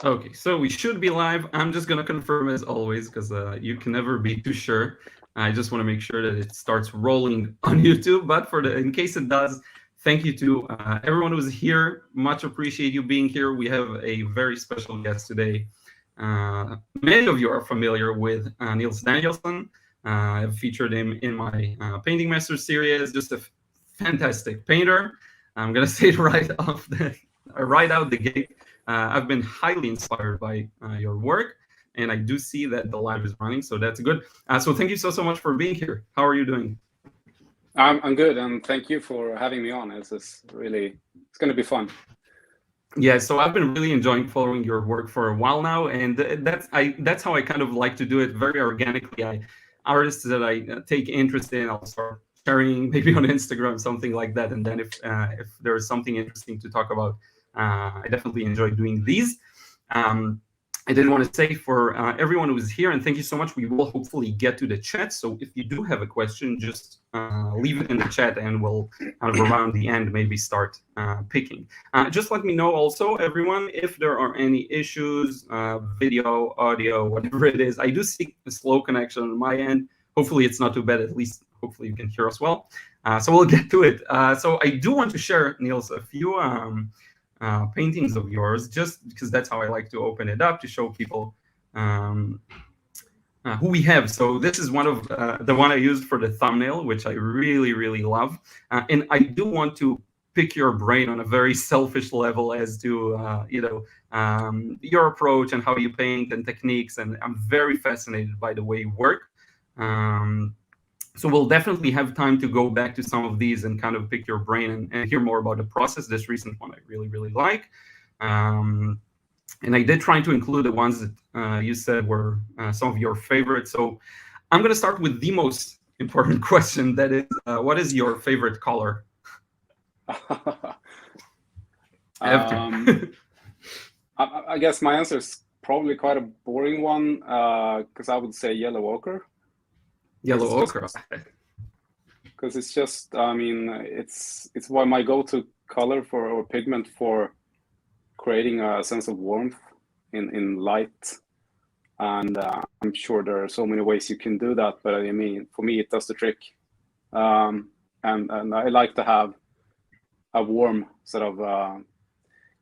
Okay, so we should be live. I'm just gonna confirm as always because you can never be too sure. I just want to make sure that it starts rolling on YouTube. But in case it does, thank you to everyone who's here. Much appreciate you being here. We have a very special guest today. Many of you are familiar with Nils Danielsson. I've featured him in my Painting Master series. Just a fantastic painter. I'm gonna say it right out the gate. I've been highly inspired by your work, and I do see that the live is running, so that's good. So thank you so much for being here. How are you doing? I'm good, and thank you for having me on. It's going to be fun. Yeah, so I've been really enjoying following your work for a while now, and that's how I kind of like to do it very organically. Artists that I take interest in, I'll start sharing maybe on Instagram, something like that, and then if there's something interesting to talk about, I definitely enjoy doing these. Um, I did want to say for everyone who is here, and thank you so much. We will hopefully get to the chat. So if you do have a question, just leave it in the chat, and we'll kind of around the end maybe start picking. Just let me know also, everyone, if there are any issues, video, audio, whatever it is. I do see a slow connection on my end. Hopefully it's not too bad. At least hopefully you can hear us well. So we'll get to it. So I do want to share, Niels, a few paintings of yours, just because that's how I like to open it up to show people who we have. So this is one of the one I used for the thumbnail, which I really, really love. And I do want to pick your brain on a very selfish level as to your approach and how you paint and techniques. And I'm very fascinated by the way you work. So we'll definitely have time to go back to some of these and kind of pick your brain and hear more about the process. This recent one I really, really like. And I did try to include the ones that you said were some of your favorites. So I'm going to start with the most important question. That is, what is your favorite color? I guess my answer is probably quite a boring one, because I would say yellow ochre. Yellow ochre. Because it's just, I mean, it's my go-to color or pigment for creating a sense of warmth in light. And I'm sure there are so many ways you can do that, but I mean, for me, it does the trick. And I like to have a warm sort of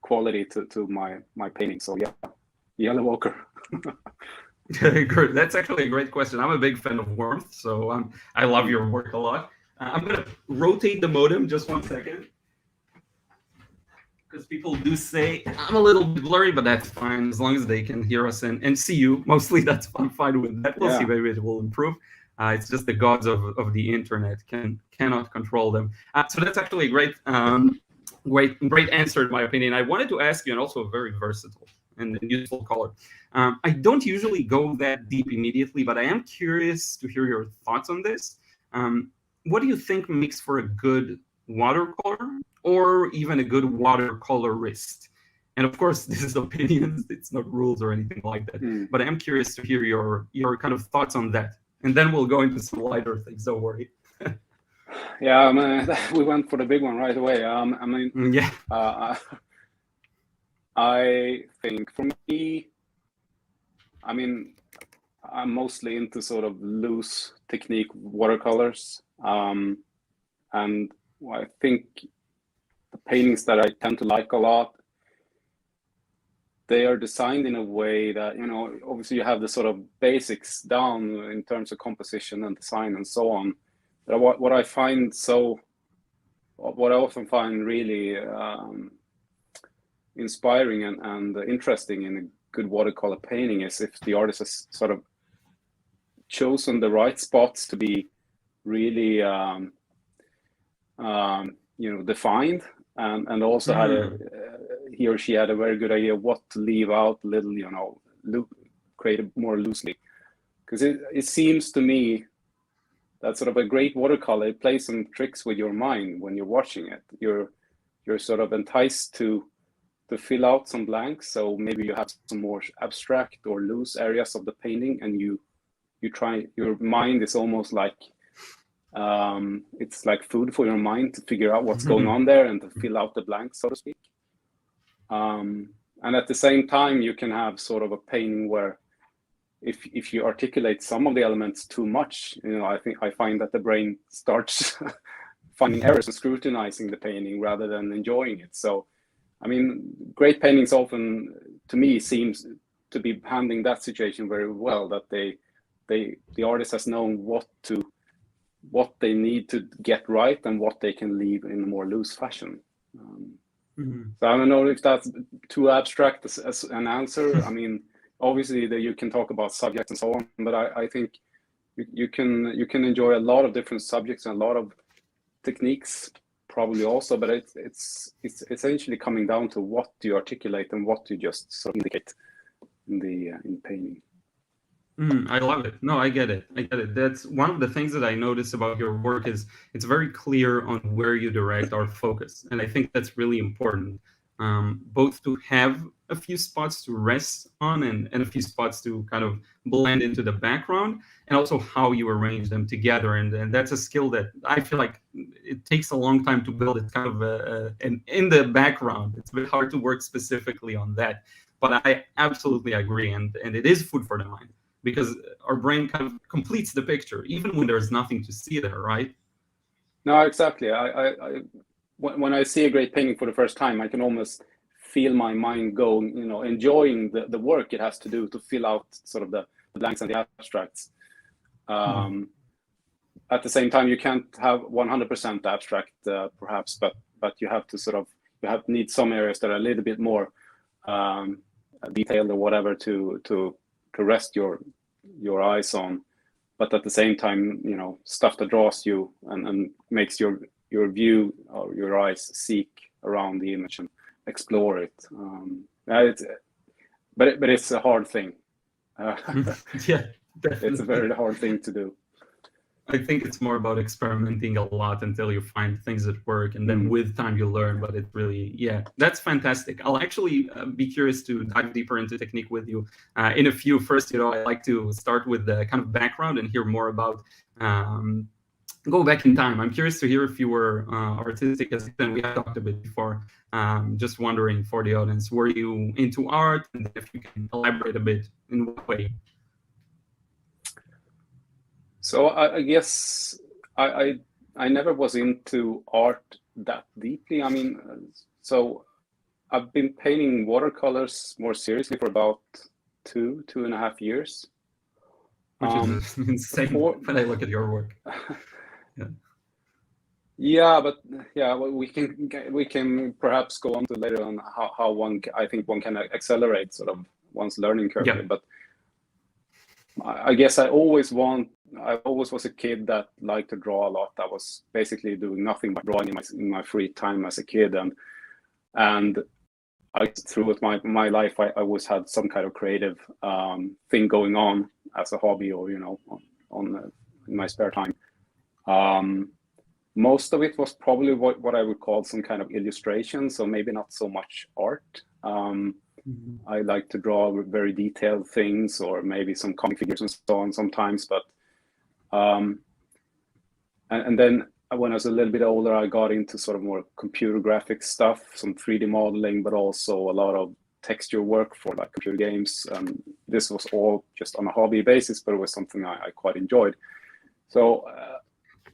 quality to my painting. So yeah, yellow ochre. Good. That's actually a great question. I'm a big fan of warmth, so I love your work a lot. I'm going to rotate the modem just 1 second, because people do say I'm a little bit blurry, but that's fine as long as they can hear us and see you. Mostly, I'm fine with that. We'll see. Maybe it will improve. It's just the gods of the internet cannot control them. So that's actually a great answer in my opinion. I wanted to ask you, and also a very versatile and useful color. I don't usually go that deep immediately, but I am curious to hear your thoughts on this. What do you think makes for a good watercolor, or even a good watercolorist? And of course, this is opinions; it's not rules or anything like that. But I am curious to hear your kind of thoughts on that, and then we'll go into some lighter things. Don't worry. Yeah, I mean, we went for the big one right away. I mean, yeah. I think for me, I mean, I'm mostly into sort of loose technique watercolors. And I think the paintings that I tend to like a lot, they are designed in a way that, you know, obviously you have the sort of basics down in terms of composition and design and so on. But what I often find really inspiring and interesting in a good watercolor painting is if the artist has sort of chosen the right spots to be really defined, and also had he or she had a very good idea what to leave out a little, you know, create it more loosely, because it seems to me that sort of a great watercolor, it plays some tricks with your mind when you're watching it. You're sort of enticed to fill out some blanks, so maybe you have some more abstract or loose areas of the painting, and you try, your mind is almost like it's like food for your mind to figure out what's going on there and to fill out the blanks, so to speak. And And at the same time, you can have sort of a painting where if you articulate some of the elements too much, I find that the brain starts finding errors and scrutinizing the painting rather than enjoying it. So, I mean, great paintings often, to me, seems to be handling that situation very well, that the artist has known what they need to get right and what they can leave in a more loose fashion. So I don't know if that's too abstract as an answer. I mean, obviously that you can talk about subjects and so on, but I think you can enjoy a lot of different subjects and a lot of techniques probably also, but it's essentially coming down to what do you articulate and what do you just sort of indicate in painting. I love it. No, I get it. That's one of the things that I notice about your work is it's very clear on where you direct our focus. And I think that's really important, both to have a few spots to rest on and a few spots to kind of blend into the background, and also how you arrange them together. And that's a skill that I feel like it takes a long time to build. It's kind of in the background. It's a bit hard to work specifically on that. But I absolutely agree. And it is food for the mind, because our brain kind of completes the picture, even when there's nothing to see there, right? No, exactly. When I see a great painting for the first time, I can almost feel my mind go, enjoying the work it has to do to fill out sort of the blanks and the abstracts. At the same time, you can't have 100% abstract, perhaps, but you have to need some areas that are a little bit more detailed or whatever to rest your eyes on, but at the same time, stuff that draws you and makes your view or your eyes seek around the image and explore it. But it's a hard thing. Yeah, definitely. It's a very hard thing to do. I think it's more about experimenting a lot until you find things that work, and then with time you learn. But it really, that's fantastic. I'll actually be curious to dive deeper into technique with you in a few. First, I like to start with the kind of background and hear more about go back in time. I'm curious to hear if you were artistic, as we have talked a bit before. Just wondering for the audience, were you into art, and if you can elaborate a bit in what way? So I guess I never was into art that deeply. I mean, so I've been painting watercolors more seriously for about 2.5 years. Which is insane when I look at your work. But we can perhaps go on to later on how I think one can accelerate sort of one's learning curve. Yeah. But I guess I always was a kid that liked to draw a lot. I was basically doing nothing but drawing in my free time as a kid, and throughout my life I always had some kind of creative thing going on as a hobby, or in my spare time. Most of it was probably what I would call some kind of illustration, so maybe not so much art. I like to draw very detailed things, or maybe some comic figures and so on sometimes. But and then when I was a little bit older, I got into sort of more computer graphic stuff, some 3D modeling, but also a lot of texture work for like computer games. This was all just on a hobby basis, but it was something I quite enjoyed. So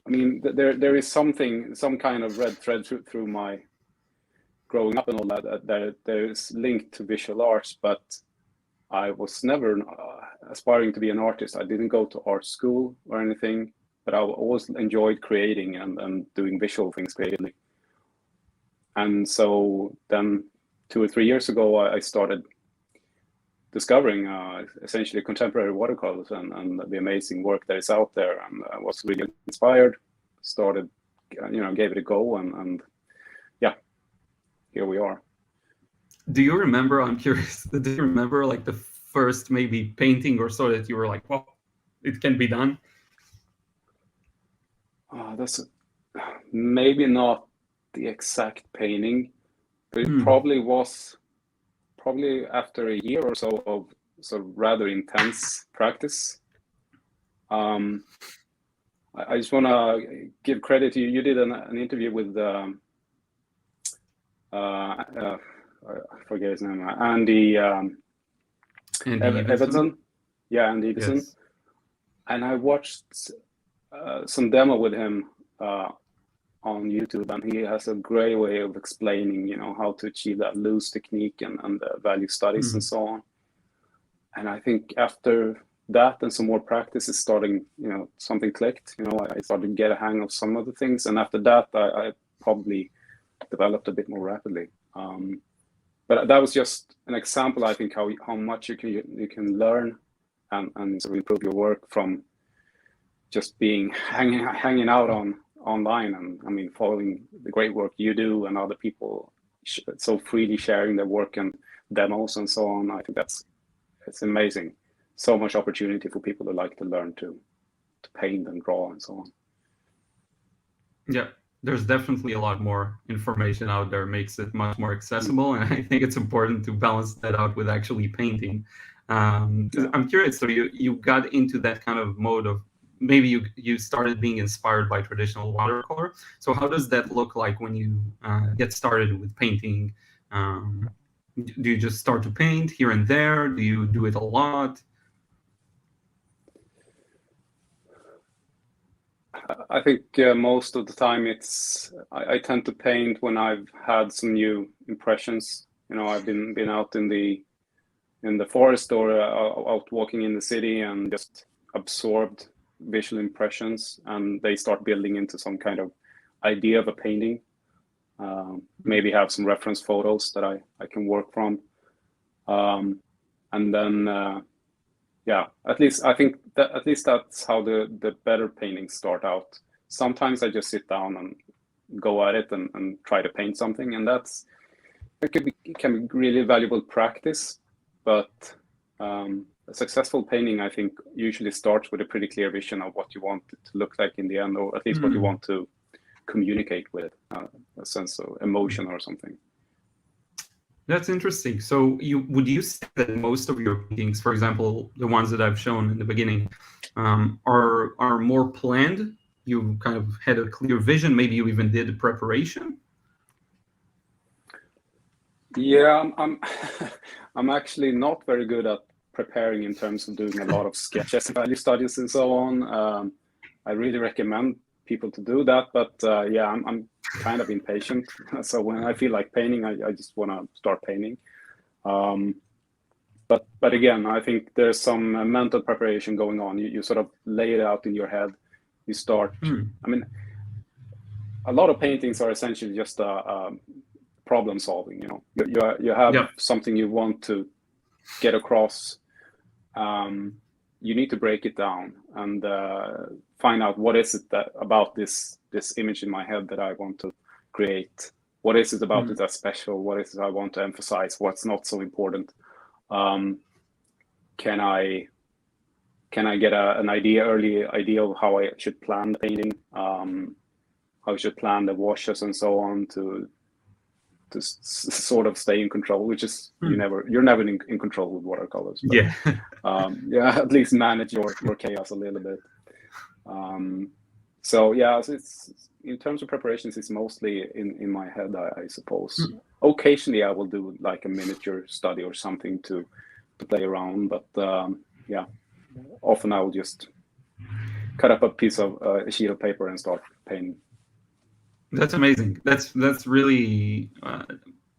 I mean, there is some kind of red thread through my growing up and all that there is linked to visual arts, but I was never aspiring to be an artist. I didn't go to art school or anything, but I always enjoyed creating and doing visual things creatively. And so then 2 or 3 years ago, I started discovering essentially contemporary watercolors and the amazing work that is out there, and I was really inspired, started, gave it a go, and here we are. Do you remember, I'm curious, do you remember like the first maybe painting or so that you were like, well, it can be done? That's maybe not the exact painting, but it probably was after a year or so of sort of rather intense practice. I just want to give credit to you. You did an interview with I forget his name. Andy Andy Everton. Yeah, Andy Everton. Yes. And I watched some demo with him on YouTube, and he has a great way of explaining, how to achieve that loose technique and value studies and so on. And I think after that and some more practice is starting, something clicked. I started to get a hang of some of the things, and after that, I probably developed a bit more rapidly. But that was just an example, I think, how much you can learn and sort of improve your work from just being hanging out online, and I mean following the great work you do and other people so freely sharing their work and demos and so on. I think it's amazing. So much opportunity for people that like to learn to paint and draw and so on. Yeah, there's definitely a lot more information out there, makes it much more accessible, and I think it's important to balance that out with actually painting. I'm curious, so you got into that kind of mode of, maybe you started being inspired by traditional watercolor. So how does that look like when you get started with painting? Do you just start to paint here and there? Do you do it a lot? I think most of the time I tend to paint when I've had some new impressions. I've been out in the forest or out walking in the city and just absorbed visual impressions, and they start building into some kind of idea of a painting. Maybe have some reference photos that I can work from, and then at least I think that that's how the better paintings start out. Sometimes I just sit down and go at it and try to paint something, and it can be really valuable practice. But a successful painting, I think, usually starts with a pretty clear vision of what you want it to look like in the end, or at least what you want to communicate with, a sense of emotion or something. That's interesting. So would you say that most of your paintings, for example, the ones that I've shown in the beginning, are more planned? You kind of had a clear vision. Maybe you even did the preparation. Yeah, I'm actually not very good at preparing in terms of doing a lot of sketches and value studies and so on. I really recommend people to do that, but I'm kind of impatient. So when I feel like painting, I just want to start painting. But again, I think there's some mental preparation going on. You sort of lay it out in your head. You start. I mean, a lot of paintings are essentially just problem solving. You have something you want to get across. You need to break it down and find out what is it about this image in my head that I want to create. What is it about it that's special? What is it I want to emphasize? What's not so important? Can I get an early idea of how I should plan the painting? How I should plan the washes and so on to sort of stay in control, which is you're never in control with watercolors. But, at least manage your chaos a little bit. So it's in terms of preparations, it's mostly in my head, I suppose. Occasionally I will do like a miniature study or something to play around, but often I will just cut up a sheet of paper and start painting. That's amazing. That's really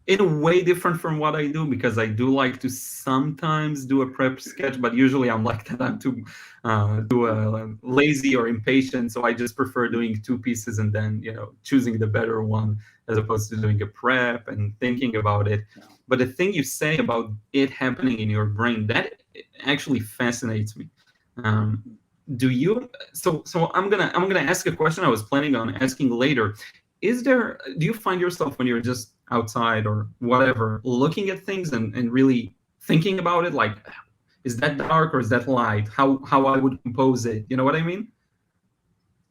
in a way different from what I do, because I do like to sometimes do a prep sketch, but usually I'm like that. I'm too lazy or impatient, so I just prefer doing two pieces and then choosing the better one as opposed to doing a prep and thinking about it. But the thing you say about it happening in your brain, that actually fascinates me. Do you? So I'm gonna ask a question I was planning on asking later. Do you find yourself when you're just outside or whatever, looking at things and really thinking about it, like, is that dark or is that light? How I would compose it? You know what I mean?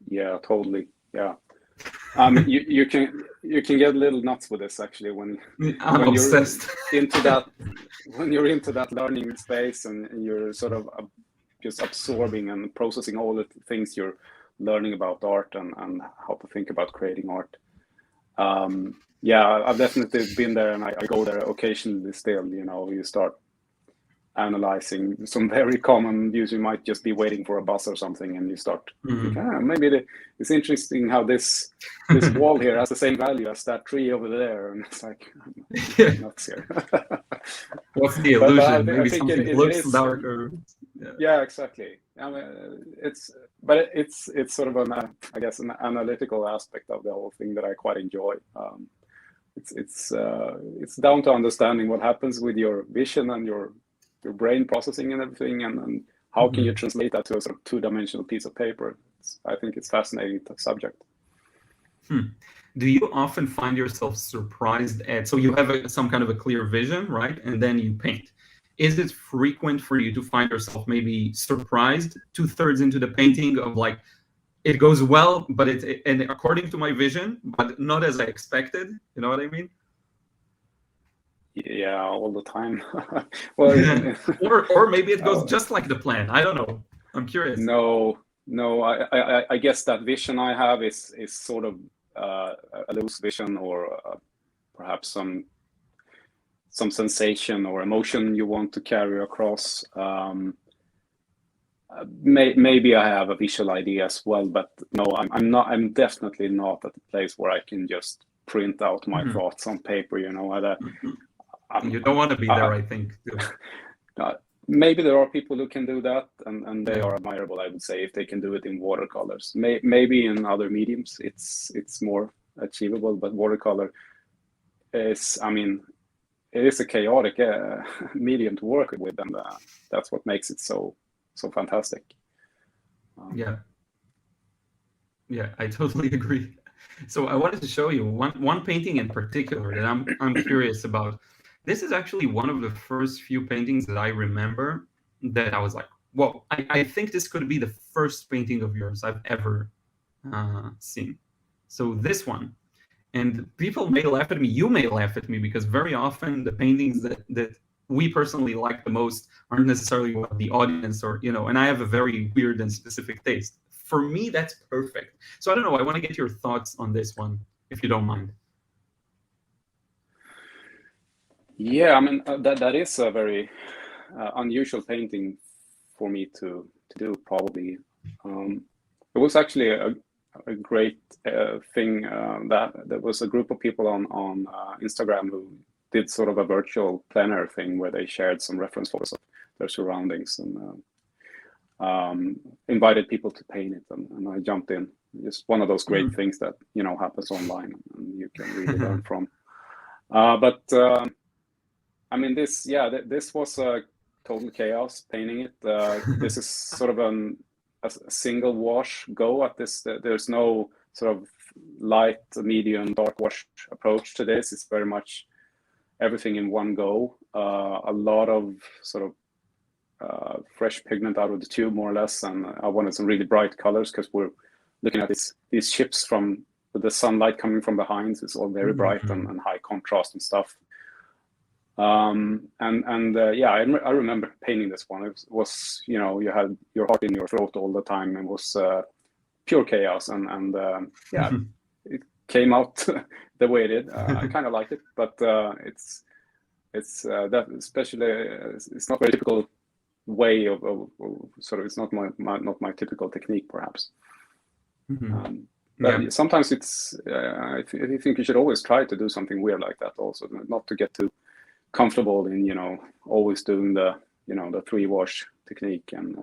Yeah, totally. Yeah. You can get a little nuts with this actually when obsessed. When you're into that learning space and you're sort of just absorbing and processing all the things you're learning about art and how to think about creating art. Yeah, I've definitely been there, and I go there occasionally still. You start analyzing some very common views. You might just be waiting for a bus or something, and you start thinking, maybe it's interesting how this wall here has the same value as that tree over there, and it's like, nuts here. What's the illusion? I Maybe think something it looks is darker. Yeah, exactly. I mean, it's sort of an analytical aspect of the whole thing that I quite enjoy. It's down to understanding what happens with your vision and your brain processing and everything, and how can you translate that to a sort of two-dimensional piece of paper. I think it's fascinating subject. Do you often find yourself surprised so you have some kind of a clear vision, right? And then you paint. Is it frequent for you to find yourself maybe surprised 2/3 into the painting of like, it goes well, but and according to my vision, but not as I expected? You know what I mean? Yeah, all the time. Well, or maybe it goes just like the plan. I don't know. I'm curious. No. I guess that vision I have is sort of a loose vision, or perhaps some sensation or emotion you want to carry across. Maybe I have a visual idea as well, but no, I'm definitely not at the place where I can just print out my thoughts on paper. You don't want to be there, I think. Maybe there are people who can do that, and they are admirable, I would say, if they can do it in watercolors. Maybe in other mediums it's more achievable, but watercolor is, it is a chaotic medium to work with, and that's what makes it so fantastic. Yeah, I totally agree. So I wanted to show you one painting in particular that I'm curious about. This is actually one of the first few paintings that I remember that I was like, whoa, I think this could be the first painting of yours I've ever seen. So this one, and people may laugh at me, you may laugh at me, because very often the paintings that we personally like the most aren't necessarily what the audience and I have a very weird and specific taste. For me, that's perfect. So I don't know, I want to get your thoughts on this one, if you don't mind. Yeah, that is a very unusual painting for me to do, probably. It was actually a great thing that there was a group of people on Instagram who did sort of a virtual plein air thing where they shared some reference photos of their surroundings, and invited people to paint it, and I jumped in. Just one of those great things that happens online and you can really learn from. This was a total chaos painting it. This is sort of a single wash go at this. There's no sort of light, medium, dark wash approach to this. It's very much everything in one go. A lot of sort of fresh pigment out of the tube, more or less, and I wanted some really bright colors because we're looking at these ships with the sunlight coming from behind. So it's all very bright and high contrast and stuff. I remember painting this one. It was you had your heart in your throat all the time. It was pure chaos, and it came out the way it did. I kind of liked it, but it's that especially it's not very typical way of sort of, it's not my typical technique, perhaps. But sometimes it's I think you should always try to do something weird like that also, not to get too comfortable in always doing the the 3-wash technique and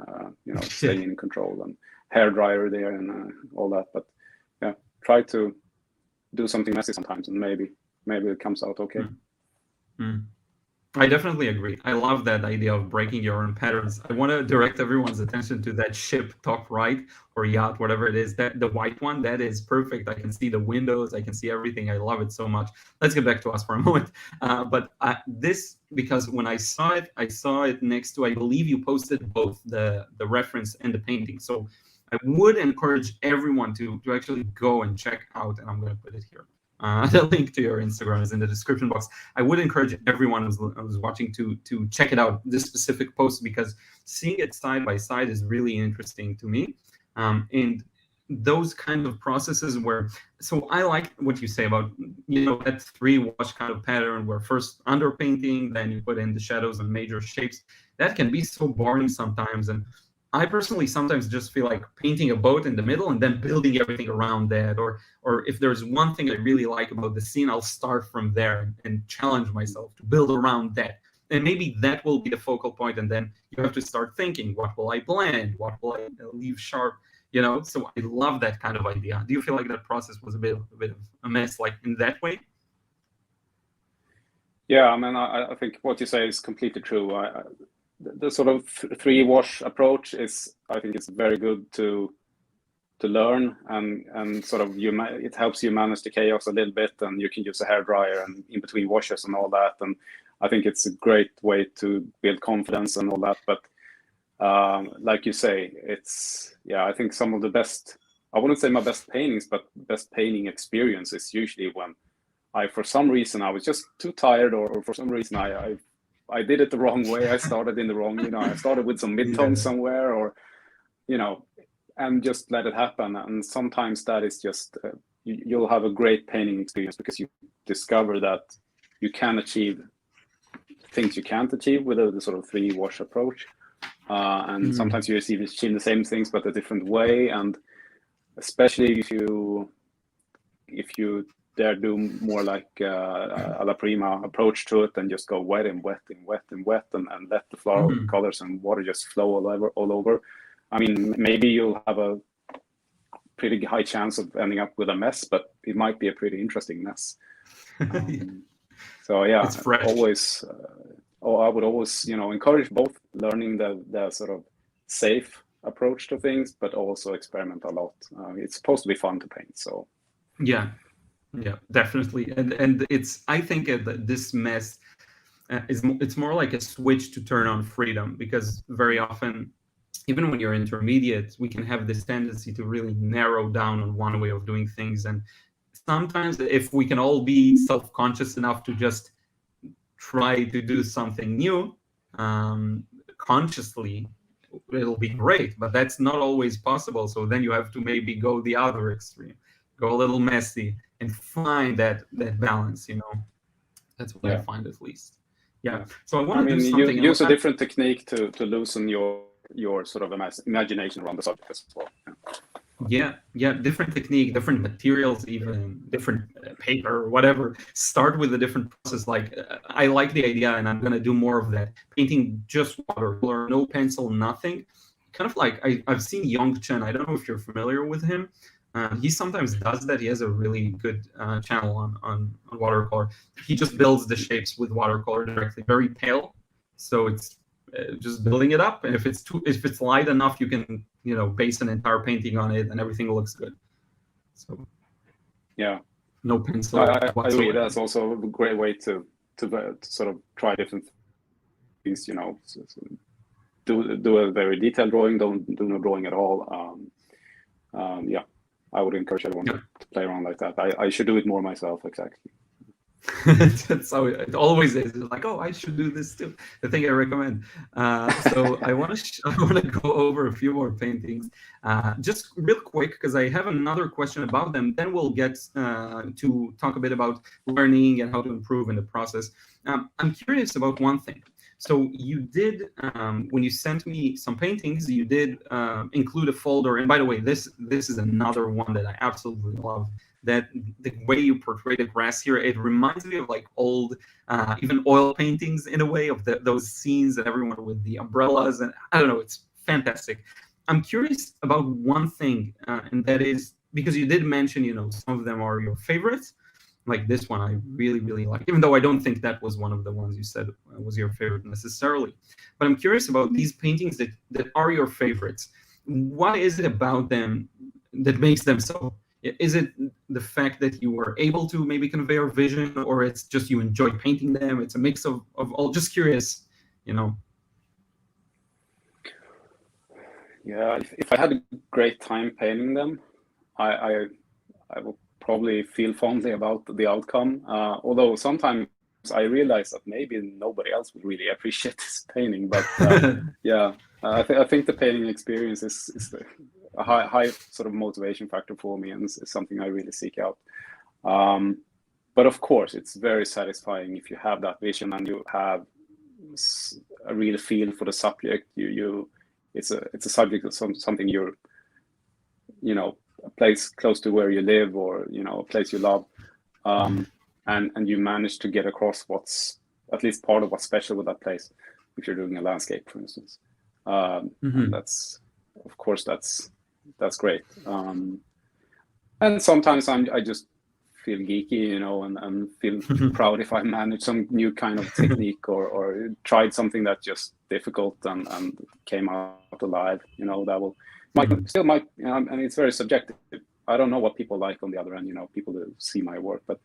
staying in control and hair dryer there and all that, but try to do something messy sometimes, and maybe it comes out okay. I definitely agree. I love that idea of breaking your own patterns. I want to direct everyone's attention to that ship top right, or yacht, whatever it is, that the white one. That is perfect. I can see the windows, I can see everything. I love it so much. Let's get back to us for a moment. But this, because when I saw it next to, I believe you posted both the reference and the painting. So I would encourage everyone to actually go and check out, and I'm going to put it here. The link to your Instagram is in the description box. I would encourage everyone who's watching to check it out, this specific post, because seeing it side by side is really interesting to me. And those kind of processes where, so I like what you say about, that 3-wash kind of pattern where first underpainting, then you put in the shadows and major shapes. That can be so boring sometimes. And I personally sometimes just feel like painting a boat in the middle and then building everything around that. Or if there's one thing I really like about the scene, I'll start from there and challenge myself to build around that. And maybe that will be the focal point. And then you have to start thinking, what will I blend? What will I leave sharp? So I love that kind of idea. Do you feel like that process was a bit of a mess, like in that way? Yeah, I mean, I think what you say is completely true. The sort of 3-wash approach I think it's very good to learn, and sort of it helps you manage the chaos a little bit, and you can use a hairdryer and in between washes and all that. And I think it's a great way to build confidence and all that. But like you say, I think some of the best, I wouldn't say my best paintings, but best painting experience is usually when for some reason I was just too tired, or for some reason I did it the wrong way. I started in the wrong, I started with some midtones somewhere, or, and just let it happen. And sometimes that is just, you'll have a great painting experience because you discover that you can achieve things you can't achieve with the sort of 3-wash approach. And sometimes you achieve the same things, but a different way. And especially if you dare do more like a la prima approach to it, and just go wet and wet and wet and wet, and let the flower colors and water just flow all over. I mean, maybe you'll have a pretty high chance of ending up with a mess, but it might be a pretty interesting mess. So yeah, it's fresh. Always. I would always, encourage both learning the sort of safe approach to things, but also experiment a lot. It's supposed to be fun to paint, so. Yeah, definitely. And I think this mess it's more like a switch to turn on freedom, because very often, even when you're intermediate, we can have this tendency to really narrow down on one way of doing things. And sometimes if we can all be self-conscious enough to just try to do something new consciously, it'll be great, but that's not always possible. So then you have to maybe go the other extreme, go a little messy, and find that balance. That's what I find, at least. So I want to do something. You use a different technique to loosen your sort of imagination around the subject as well. Yeah, different technique, different materials, even different paper, whatever. Start with a different process. Like I like the idea, and I'm gonna do more of that. Painting just watercolor, no pencil, nothing. Kind of like I've seen Young Chen. I don't know if you're familiar with him. He sometimes does that. He has a really good channel on watercolor. He just builds the shapes with watercolor directly, very pale. So it's just building it up, and if it's light enough, you can base an entire painting on it, and everything looks good. So yeah, no pencil. I agree. That's also a great way to sort of try different things. So do a very detailed drawing. Don't do no drawing at all. Yeah, I would encourage everyone to play around like that. I should do it more myself. Exactly. That's how it always is. It's like, oh, I should do this too. The thing I recommend. So I want to go over a few more paintings, just real quick, because I have another question about them. Then we'll get to talk a bit about learning and how to improve in the process. I'm curious about one thing. So you did, when you sent me some paintings, you did include a folder. And by the way, this is another one that I absolutely love. That the way you portray the grass here, it reminds me of like old, even oil paintings in a way, of those scenes and everyone with the umbrellas. And I don't know, it's fantastic. I'm curious about one thing, and that is because you did mention, some of them are your favorites. Like this one, I really, really like, even though I don't think that was one of the ones you said was your favorite necessarily. But I'm curious about these paintings that are your favorites. What is it about them that makes them so? Is it the fact that you were able to maybe convey your vision, or it's just you enjoy painting them? It's a mix of all. Just curious, Yeah, if I had a great time painting them, I will probably feel fondly about the outcome. Although sometimes I realize that maybe nobody else would really appreciate this painting. But yeah, I think the painting experience is a high sort of motivation factor for me, and it's something I really seek out. But of course, it's very satisfying if you have that vision and you have a real feel for the subject. It's a subject of something you're, a place close to where you live, or a place you love, and you manage to get across what's at least part of what's special with that place. If you're doing a landscape, for instance, and that's great. And sometimes I just feel geeky, and feel proud if I manage some new kind of technique or tried something that's just difficult and came out alive. That might, and it's very subjective. I don't know what people like on the other end. People that see my work, but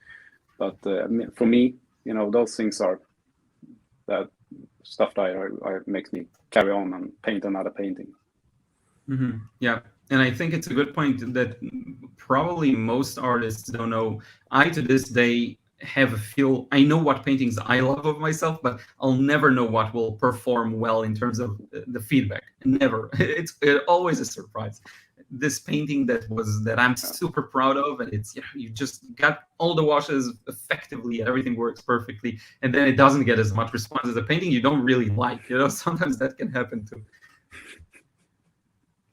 for me, those things are that stuff that makes me carry on and paint another painting. Yeah. And I think it's a good point that probably most artists don't know. I, to this day, have a feel. I know what paintings I love of myself, but I'll never know what will perform well in terms of the feedback. Never. It's always a surprise. This painting that I'm super proud of, and it's you just got all the washes effectively, and everything works perfectly, and then it doesn't get as much response as a painting you don't really like. Sometimes that can happen too.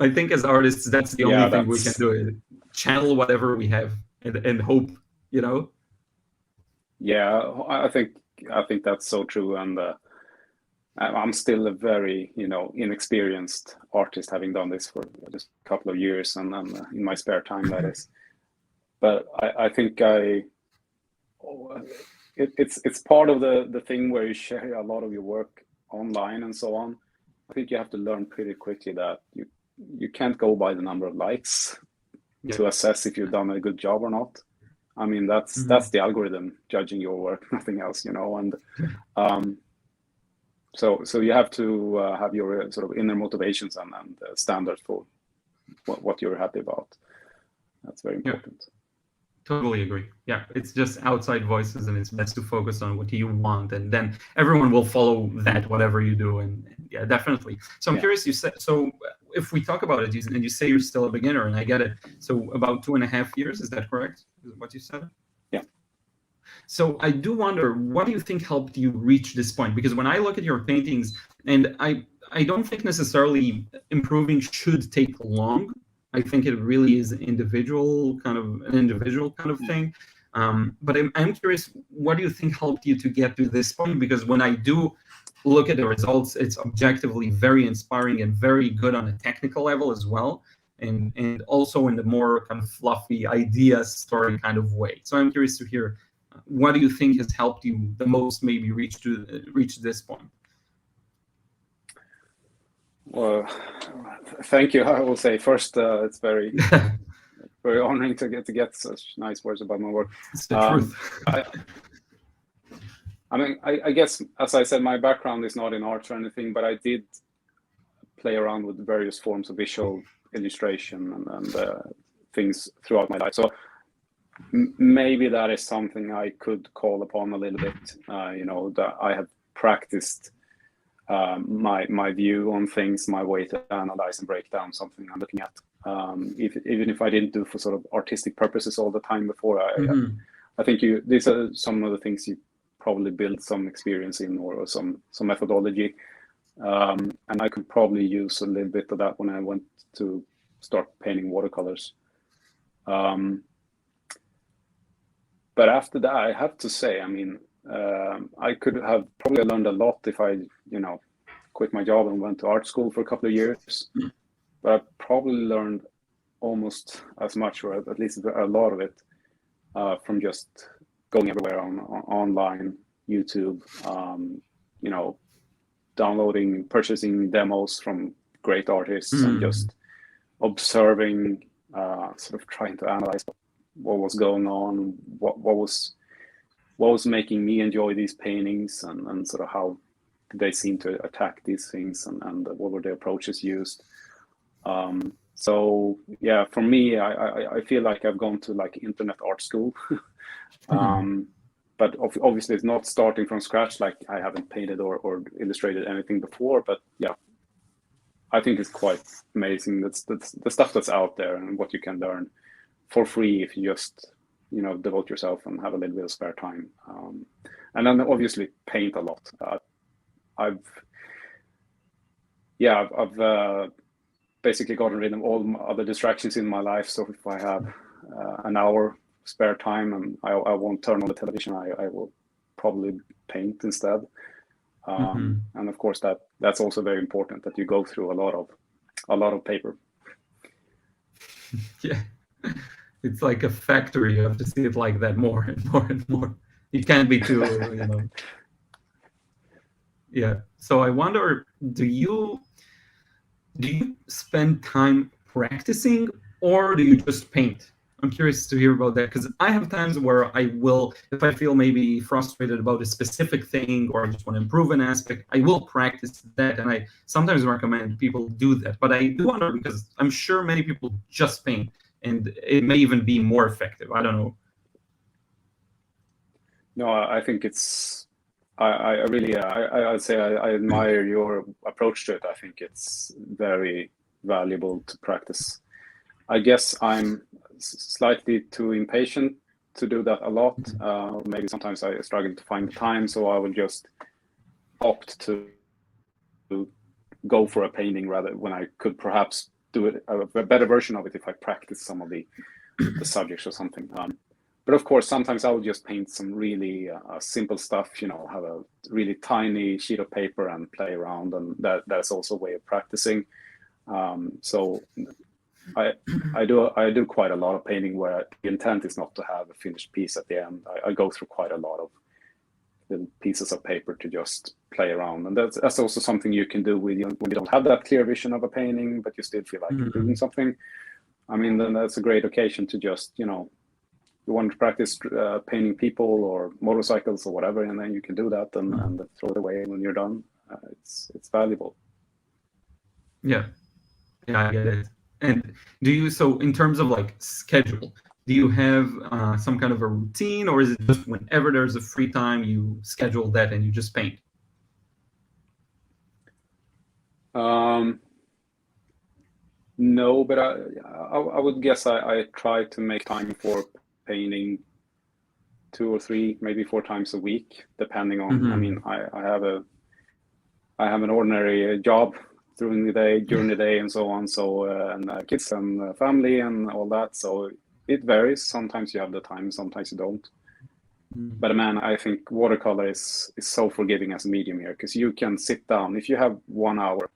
I think as artists, that's the only thing we can do, channel whatever we have and hope, Yeah, I think that's so true. And I'm still a very, inexperienced artist, having done this for just a couple of years and in my spare time, that is. But I think it's part of the thing where you share a lot of your work online and so on. I think you have to learn pretty quickly that you can't go by the number of likes to assess if you've done a good job or not. I mean, that's the algorithm judging your work, nothing else, and so you have to have your sort of inner motivations and standards for what you're happy about. That's very important. Totally agree. Yeah, it's just outside voices, and it's best to focus on what you want, and then everyone will follow that, whatever you do. And yeah, definitely. So I'm curious, you said, so if we talk about it, and you say you're still a beginner, and I get it. So about 2.5 years, is that correct? Is what you said? Yeah. So I do wonder, what do you think helped you reach this point? Because when I look at your paintings, and I don't think necessarily improving should take long. I think it really is an individual kind of thing. But I'm curious, what do you think helped you to get to this point? Because when I do look at the results, it's objectively very inspiring and very good on a technical level as well, and also in the more kind of fluffy idea story kind of way. So I'm curious to hear, what do you think has helped you the most maybe reach this point? Well, thank you. I will say first, it's very very honoring to get such nice words about my work. It's the truth. I guess, as I said, my background is not in arts or anything, but I did play around with various forms of visual illustration and things throughout my life. So maybe that is something I could call upon a little bit. That I have practiced my view on things, my way to analyze and break down something I'm looking at. Even if I didn't do for sort of artistic purposes all the time before, I think these are some of the things you probably build some experience in, or some methodology. And I could probably use a little bit of that when I went to start painting watercolors. But after that, I have to say, I could have probably learned a lot if I, quit my job and went to art school for a couple of years. But I probably learned almost as much, or at least a lot of it, from just going everywhere on online, YouTube, downloading, purchasing demos from great artists, and just observing, sort of trying to analyze what was going on, what was making me enjoy these paintings, and sort of how they seem to attack these things, and what were the approaches used. So yeah, for me, I feel like I've gone to like internet art school. But obviously it's not starting from scratch, like I haven't painted or illustrated anything before, but yeah, I think it's quite amazing. That's the stuff that's out there and what you can learn for free if you just devote yourself and have a little bit of spare time. And then obviously paint a lot. I've basically gotten rid of all other distractions in my life. So if I have an hour spare time and I won't turn on the television, I will probably paint instead. And of course that's also very important, that you go through a lot of paper. Yeah, it's like a factory. You have to see it like that more and more and more. It can't be too, Yeah. So I wonder, do you spend time practicing, or do you just paint? I'm curious to hear about that, because I have times where I will, if I feel maybe frustrated about a specific thing or I just want to improve an aspect, I will practice that. And I sometimes recommend people do that. But I do wonder, because I'm sure many people just paint, and it may even be more effective. I don't know. No, I think it's, I really, I'd say I admire your approach to it. I think it's very valuable to practice. I guess I'm slightly too impatient to do that a lot. Maybe sometimes I struggle to find the time, so I will just opt to go for a painting rather, when I could perhaps do it a better version of it if I practice some of the subjects or something. But of course, sometimes I will just paint some really simple stuff, have a really tiny sheet of paper and play around, and that's also a way of practicing. So I do quite a lot of painting where the intent is not to have a finished piece at the end. I go through quite a lot of little pieces of paper to just play around, and that's also something you can do when you don't have that clear vision of a painting, but you still feel like you're doing something. I mean, then that's a great occasion to just, you want to practice painting people or motorcycles or whatever, and then you can do that and throw it away when you're done. It's valuable. Yeah, I get it. And so in terms of like schedule, do you have some kind of a routine, or is it just whenever there's a free time, you schedule that and you just paint? No, but I would guess I try to make time for painting 2 or 3, maybe 4 times a week, depending on. I mean, I have an ordinary job during the day and so on. So and kids and family and all that. So it varies. Sometimes you have the time, sometimes you don't. But man, I think watercolor is so forgiving as a medium here, because you can sit down. If you have 1 hour,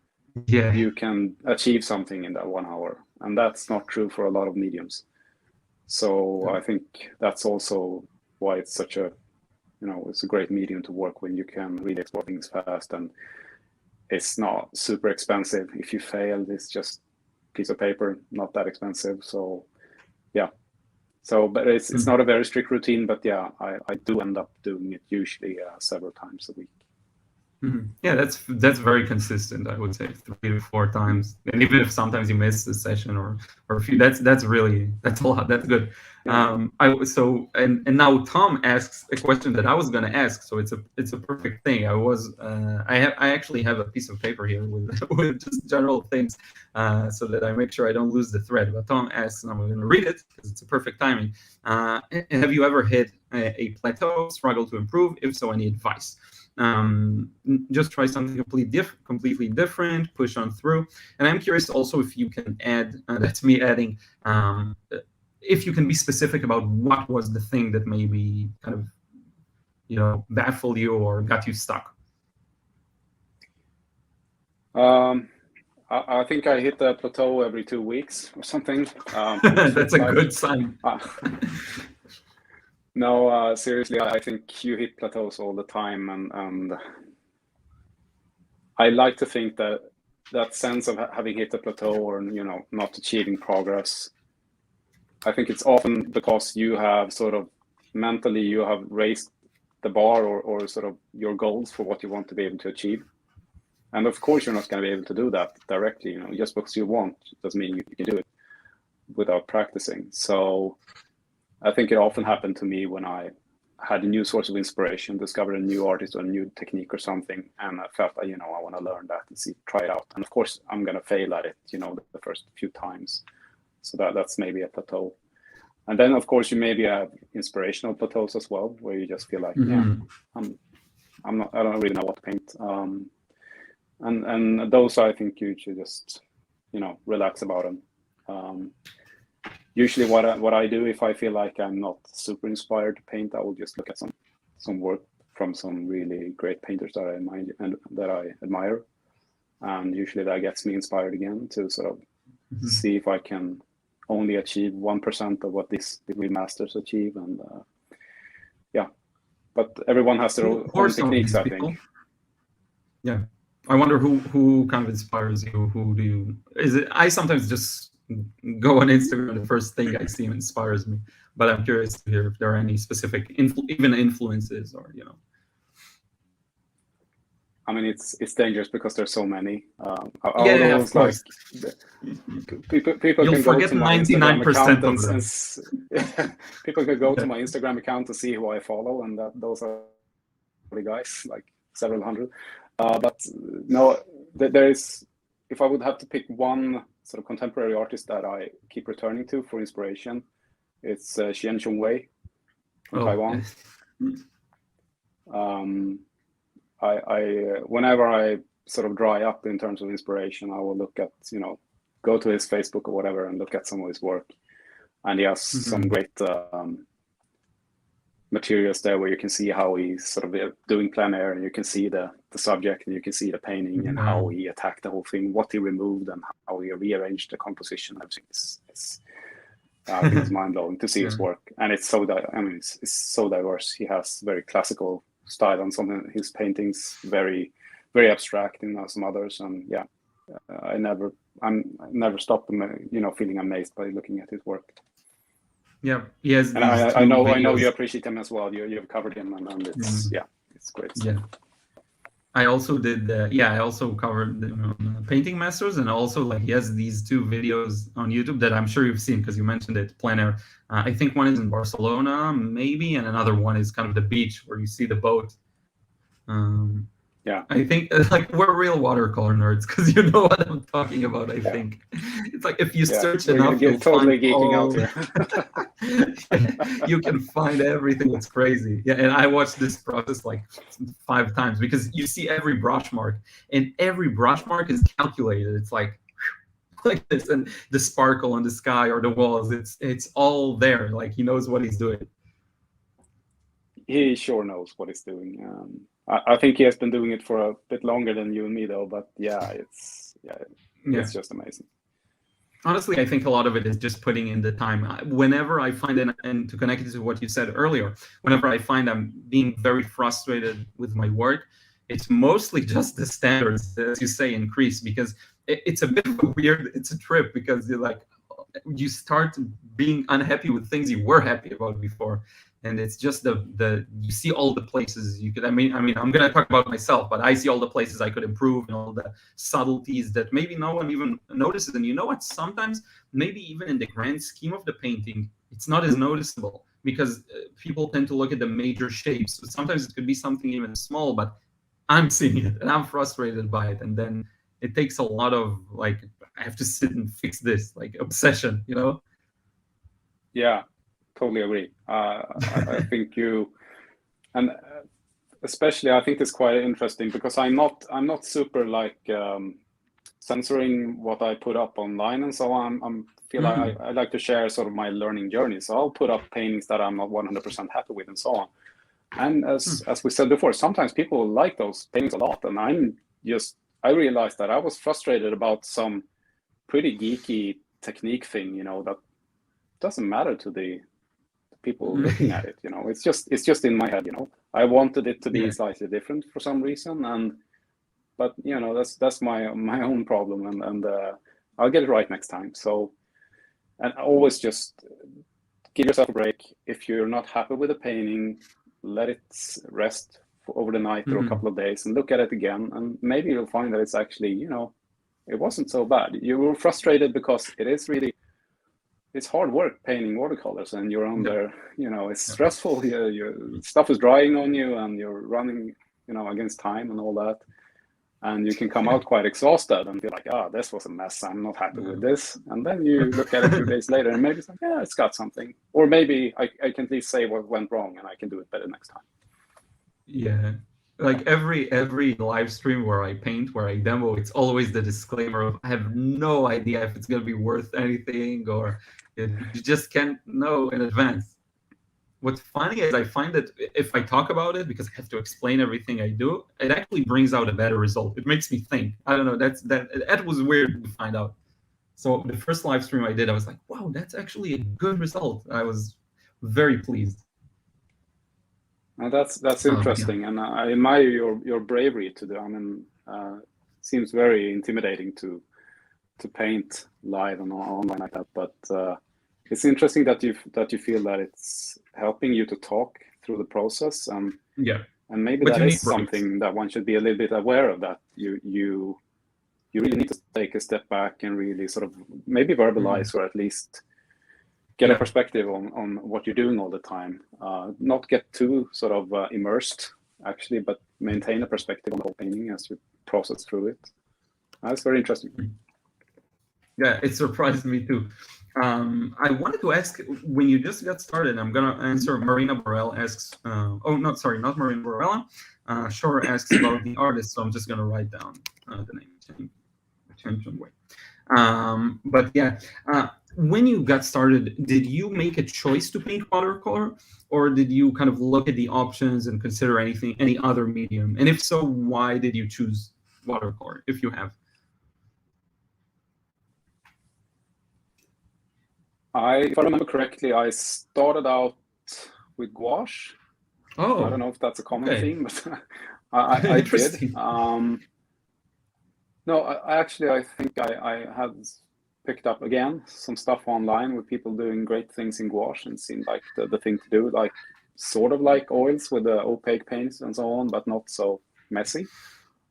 you can achieve something in that 1 hour, and that's not true for a lot of mediums. So I think that's also why it's such a, it's a great medium to work with. You can really explore things fast, and it's not super expensive. If you fail, it's just a piece of paper, not that expensive. So yeah. So, but it's not a very strict routine, but yeah, I do end up doing it usually several times a week. Yeah, that's very consistent. I would say 3 to 4 times, and even if sometimes you miss a session or a few, that's a lot. That's good. Yeah. And now Tom asks a question that I was going to ask, so it's a perfect thing. I actually have a piece of paper here with just general things, so that I make sure I don't lose the thread. But Tom asks, and I'm going to read it because it's a perfect timing. Have you ever hit a plateau, struggle to improve? If so, any advice? Just try something completely different, push on through. And I'm curious also if you can add, that's me adding, if you can be specific about what was the thing that maybe kind of, baffled you or got you stuck. I think I hit the plateau every 2 weeks or something. That's a good sign. No, seriously, I think you hit plateaus all the time, and I like to think that sense of having hit a plateau or not achieving progress, I think it's often because you have sort of mentally you have raised the bar or sort of your goals for what you want to be able to achieve, and of course you're not going to be able to do that directly. Just because you want doesn't mean you can do it without practicing. So I think it often happened to me when I had a new source of inspiration, discovered a new artist or a new technique or something, and I felt that, I want to learn that and try it out. And of course, I'm going to fail at it, the first few times. So that's maybe a plateau. And then, of course, you maybe have inspirational plateaus as well, where you just feel like, I don't really know what to paint. And those, I think you should just, relax about them. Usually what I do, if I feel like I'm not super inspired to paint, I will just look at some work from some really great painters that I admire. And usually that gets me inspired again to sort of see if I can only achieve 1% of what these degree masters achieve. And but everyone has their own techniques, I think. Yeah. I wonder who kind of inspires you. I sometimes just go on Instagram, the first thing I see inspires me, but I'm curious to hear if there are any specific even influences or I mean, it's dangerous because there's so many. Of course. People You'll can forget go to my 99% of them. People can go to my Instagram account to see who I follow, and those are the guys, like several hundred. But no, there is. If I would have to pick one sort of contemporary artist that I keep returning to for inspiration, it's Xian Wei from Taiwan. Whenever I sort of dry up in terms of inspiration, I will look at, go to his Facebook or whatever and look at some of his work. And he has some great materials there where you can see how he's sort of doing plein air, and you can see the subject, and you can see the painting and how he attacked the whole thing, what he removed and how he rearranged the composition. Everything I think it's mind-blowing to see his work. And it's so it's so diverse. He has very classical style on some of his paintings, very, very abstract in some others. And I never stop, feeling amazed by looking at his work. Yeah, yes. And I know you appreciate him as well. You've covered him, and it's it's great stuff. Yeah. I also did I also covered painting masters, and also he has these 2 videos on YouTube that I'm sure you've seen because you mentioned it, plein air. I think one is in Barcelona maybe, and another one is kind of the beach where you see the boat. I think we're real watercolor nerds because you know what I'm talking about. I think it's like if you search enough, you'll totally find geeking out here. You can find everything. It's crazy. Yeah, and I watched this process like 5 times because you see every brush mark, and every brush mark is calculated. It's like this, and the sparkle on the sky or the walls. It's all there. Like he knows what he's doing. He sure knows what he's doing. I think he has been doing it for a bit longer than you and me, though. But it's just amazing. Honestly, I think a lot of it is just putting in the time. Whenever I find, and to connect it to what you said earlier, whenever I find I'm being very frustrated with my work, it's mostly just the standards, as you say, increase, because it's a bit of a it's a trip, because you start being unhappy with things you were happy about before. And it's just you see all the places you could, I mean, I'm going to talk about myself, but I see all the places I could improve and all the subtleties that maybe no one even notices. And you know what, sometimes maybe even in the grand scheme of the painting, it's not as noticeable because people tend to look at the major shapes. So sometimes it could be something even small, but I'm seeing it and I'm frustrated by it. And then it takes a lot of I have to sit and fix this, obsession, Yeah. Totally agree. I think and especially I think it's quite interesting because I'm not super censoring what I put up online and so on. I like to share sort of my learning journey. So I'll put up paintings that I'm not 100% happy with and so on. And as we said before, sometimes people like those paintings a lot, and I realized that I was frustrated about some pretty geeky technique thing, that doesn't matter to the people looking at it. It's just in my head. I wanted it to be slightly different for some reason, but that's my own problem, and I'll get it right next time. So, and always just give yourself a break. If you're not happy with a painting, let it rest over the night or a couple of days, and look at it again, and maybe you'll find that it's actually it wasn't so bad. You were frustrated because it is really it's hard work painting watercolors, and you're on there. You know, it's stressful. Your stuff is drying on you, and you're running, you know, against time and all that. And you can come out quite exhausted and be like, this was a mess. I'm not happy with this. And then you look at it 2 days later, and maybe it's like, it's got something. Or maybe I can at least say what went wrong, and I can do it better next time. Yeah. Like every live stream where I paint, where I demo, it's always the disclaimer of I have no idea if it's gonna be worth anything, or you just can't know in advance. What's funny is I find that if I talk about it, because I have to explain everything I do, it actually brings out a better result. It makes me think. I don't know. That was weird to find out. So the first live stream I did, I was like, wow, that's actually a good result. I was very pleased. That's interesting, and I admire your bravery to do. I mean, seems very intimidating to paint live and online like that. But it's interesting that you feel that it's helping you to talk through the process, and maybe that is something that one should be a little bit aware of. That you really need to take a step back and really sort of maybe verbalize or at least get a perspective on what you're doing all the time. Not get too sort of immersed, actually, but maintain a perspective on the whole painting as you process through it. That's very interesting. Yeah, it surprised me too. I wanted to ask, when you just got started, I'm going to answer. Marina Borrell asks, not Marina Borrella. Shore asks about the artist, so I'm just going to write down the name. Change way. But yeah, when you got started, did you make a choice to paint watercolor, or did you kind of look at the options and consider any other medium? And if so, why did you choose watercolor, if you have? If I remember correctly, I started out with gouache. Oh, I don't know if that's a common theme, but I did. No, I think I had picked up again some stuff online with people doing great things in gouache, and seemed like the thing to do, like sort of like oils with the opaque paints and so on, but not so messy.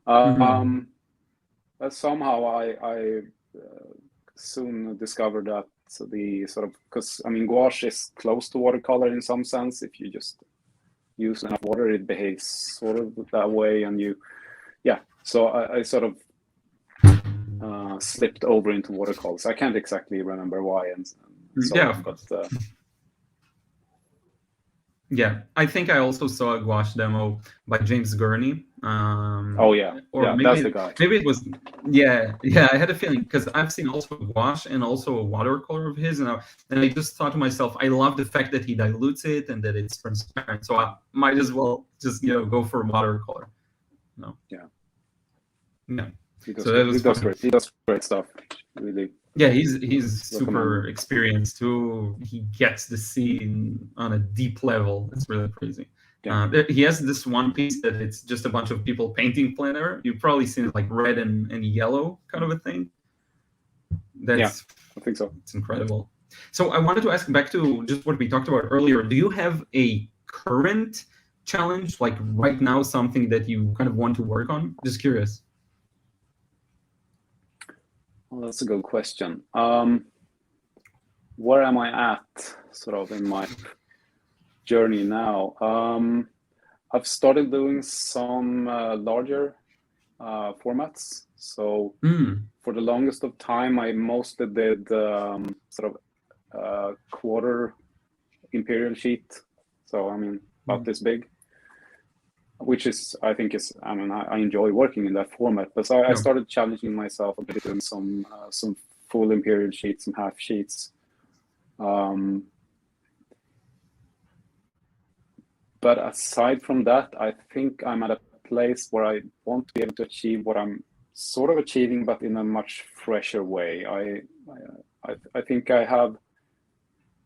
But somehow I soon discovered that the sort of, because I mean gouache is close to watercolor in some sense. If you just use enough water, it behaves sort of that way, and so I sort of slipped over into watercolors. I can't exactly remember why, and so on, but I think I also saw a gouache demo by James Gurney. Maybe that's the guy. Maybe it was, I had a feeling, because I've seen also gouache and also a watercolor of his, and I just thought to myself, I love the fact that he dilutes it and that it's transparent, so I might as well just go for watercolor. He does great stuff, really. Yeah, he's super experienced too. He gets the scene on a deep level. It's really crazy. He has this one piece that it's just a bunch of people painting plein air. You've probably seen it, like red and yellow kind of a thing. I think so. It's incredible. So I wanted to ask, back to just what we talked about earlier, do you have a current challenge, like right now, something that you kind of want to work on? Just curious. Well, that's a good question. Where am I at sort of in my journey now? I've started doing some larger formats. So for the longest of time, I mostly did sort of quarter imperial sheet. So I mean, about this big, which is, I enjoy working in that format. But so I started challenging myself a bit, doing some full imperial sheets, some half sheets. But aside from that, I think I'm at a place where I want to be able to achieve what I'm sort of achieving, but in a much fresher way. I think I have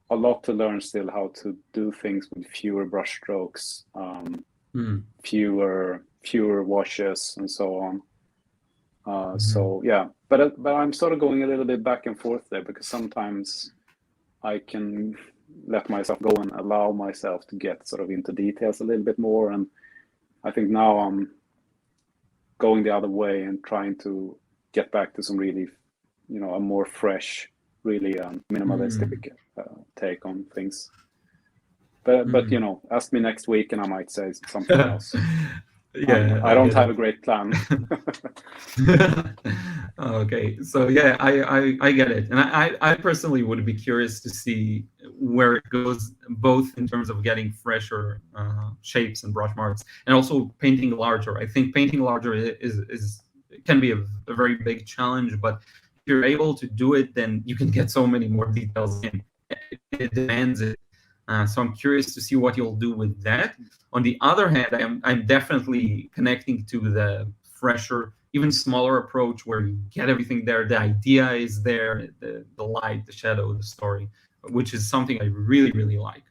a lot to learn still, how to do things with fewer brush strokes, fewer washes, and so on. So yeah, but I'm sort of going a little bit back and forth there, because sometimes I can let myself go and allow myself to get sort of into details a little bit more, and I think now I'm going the other way and trying to get back to some really, a more fresh, really minimalistic take on things. But you know, ask me next week and I might say something else. Yeah, I don't have a great plan. Okay, so yeah, I get it, and I personally would be curious to see where it goes, both in terms of getting fresher shapes and brush marks, and also painting larger. I think painting larger is can be a very big challenge, but if you're able to do it, then you can get so many more details in. It demands it. So I'm curious to see what you'll do with that. On the other hand, I'm definitely connecting to the fresher, even smaller approach where you get everything there. The idea is there, the light, the shadow, the story, which is something I really, really like.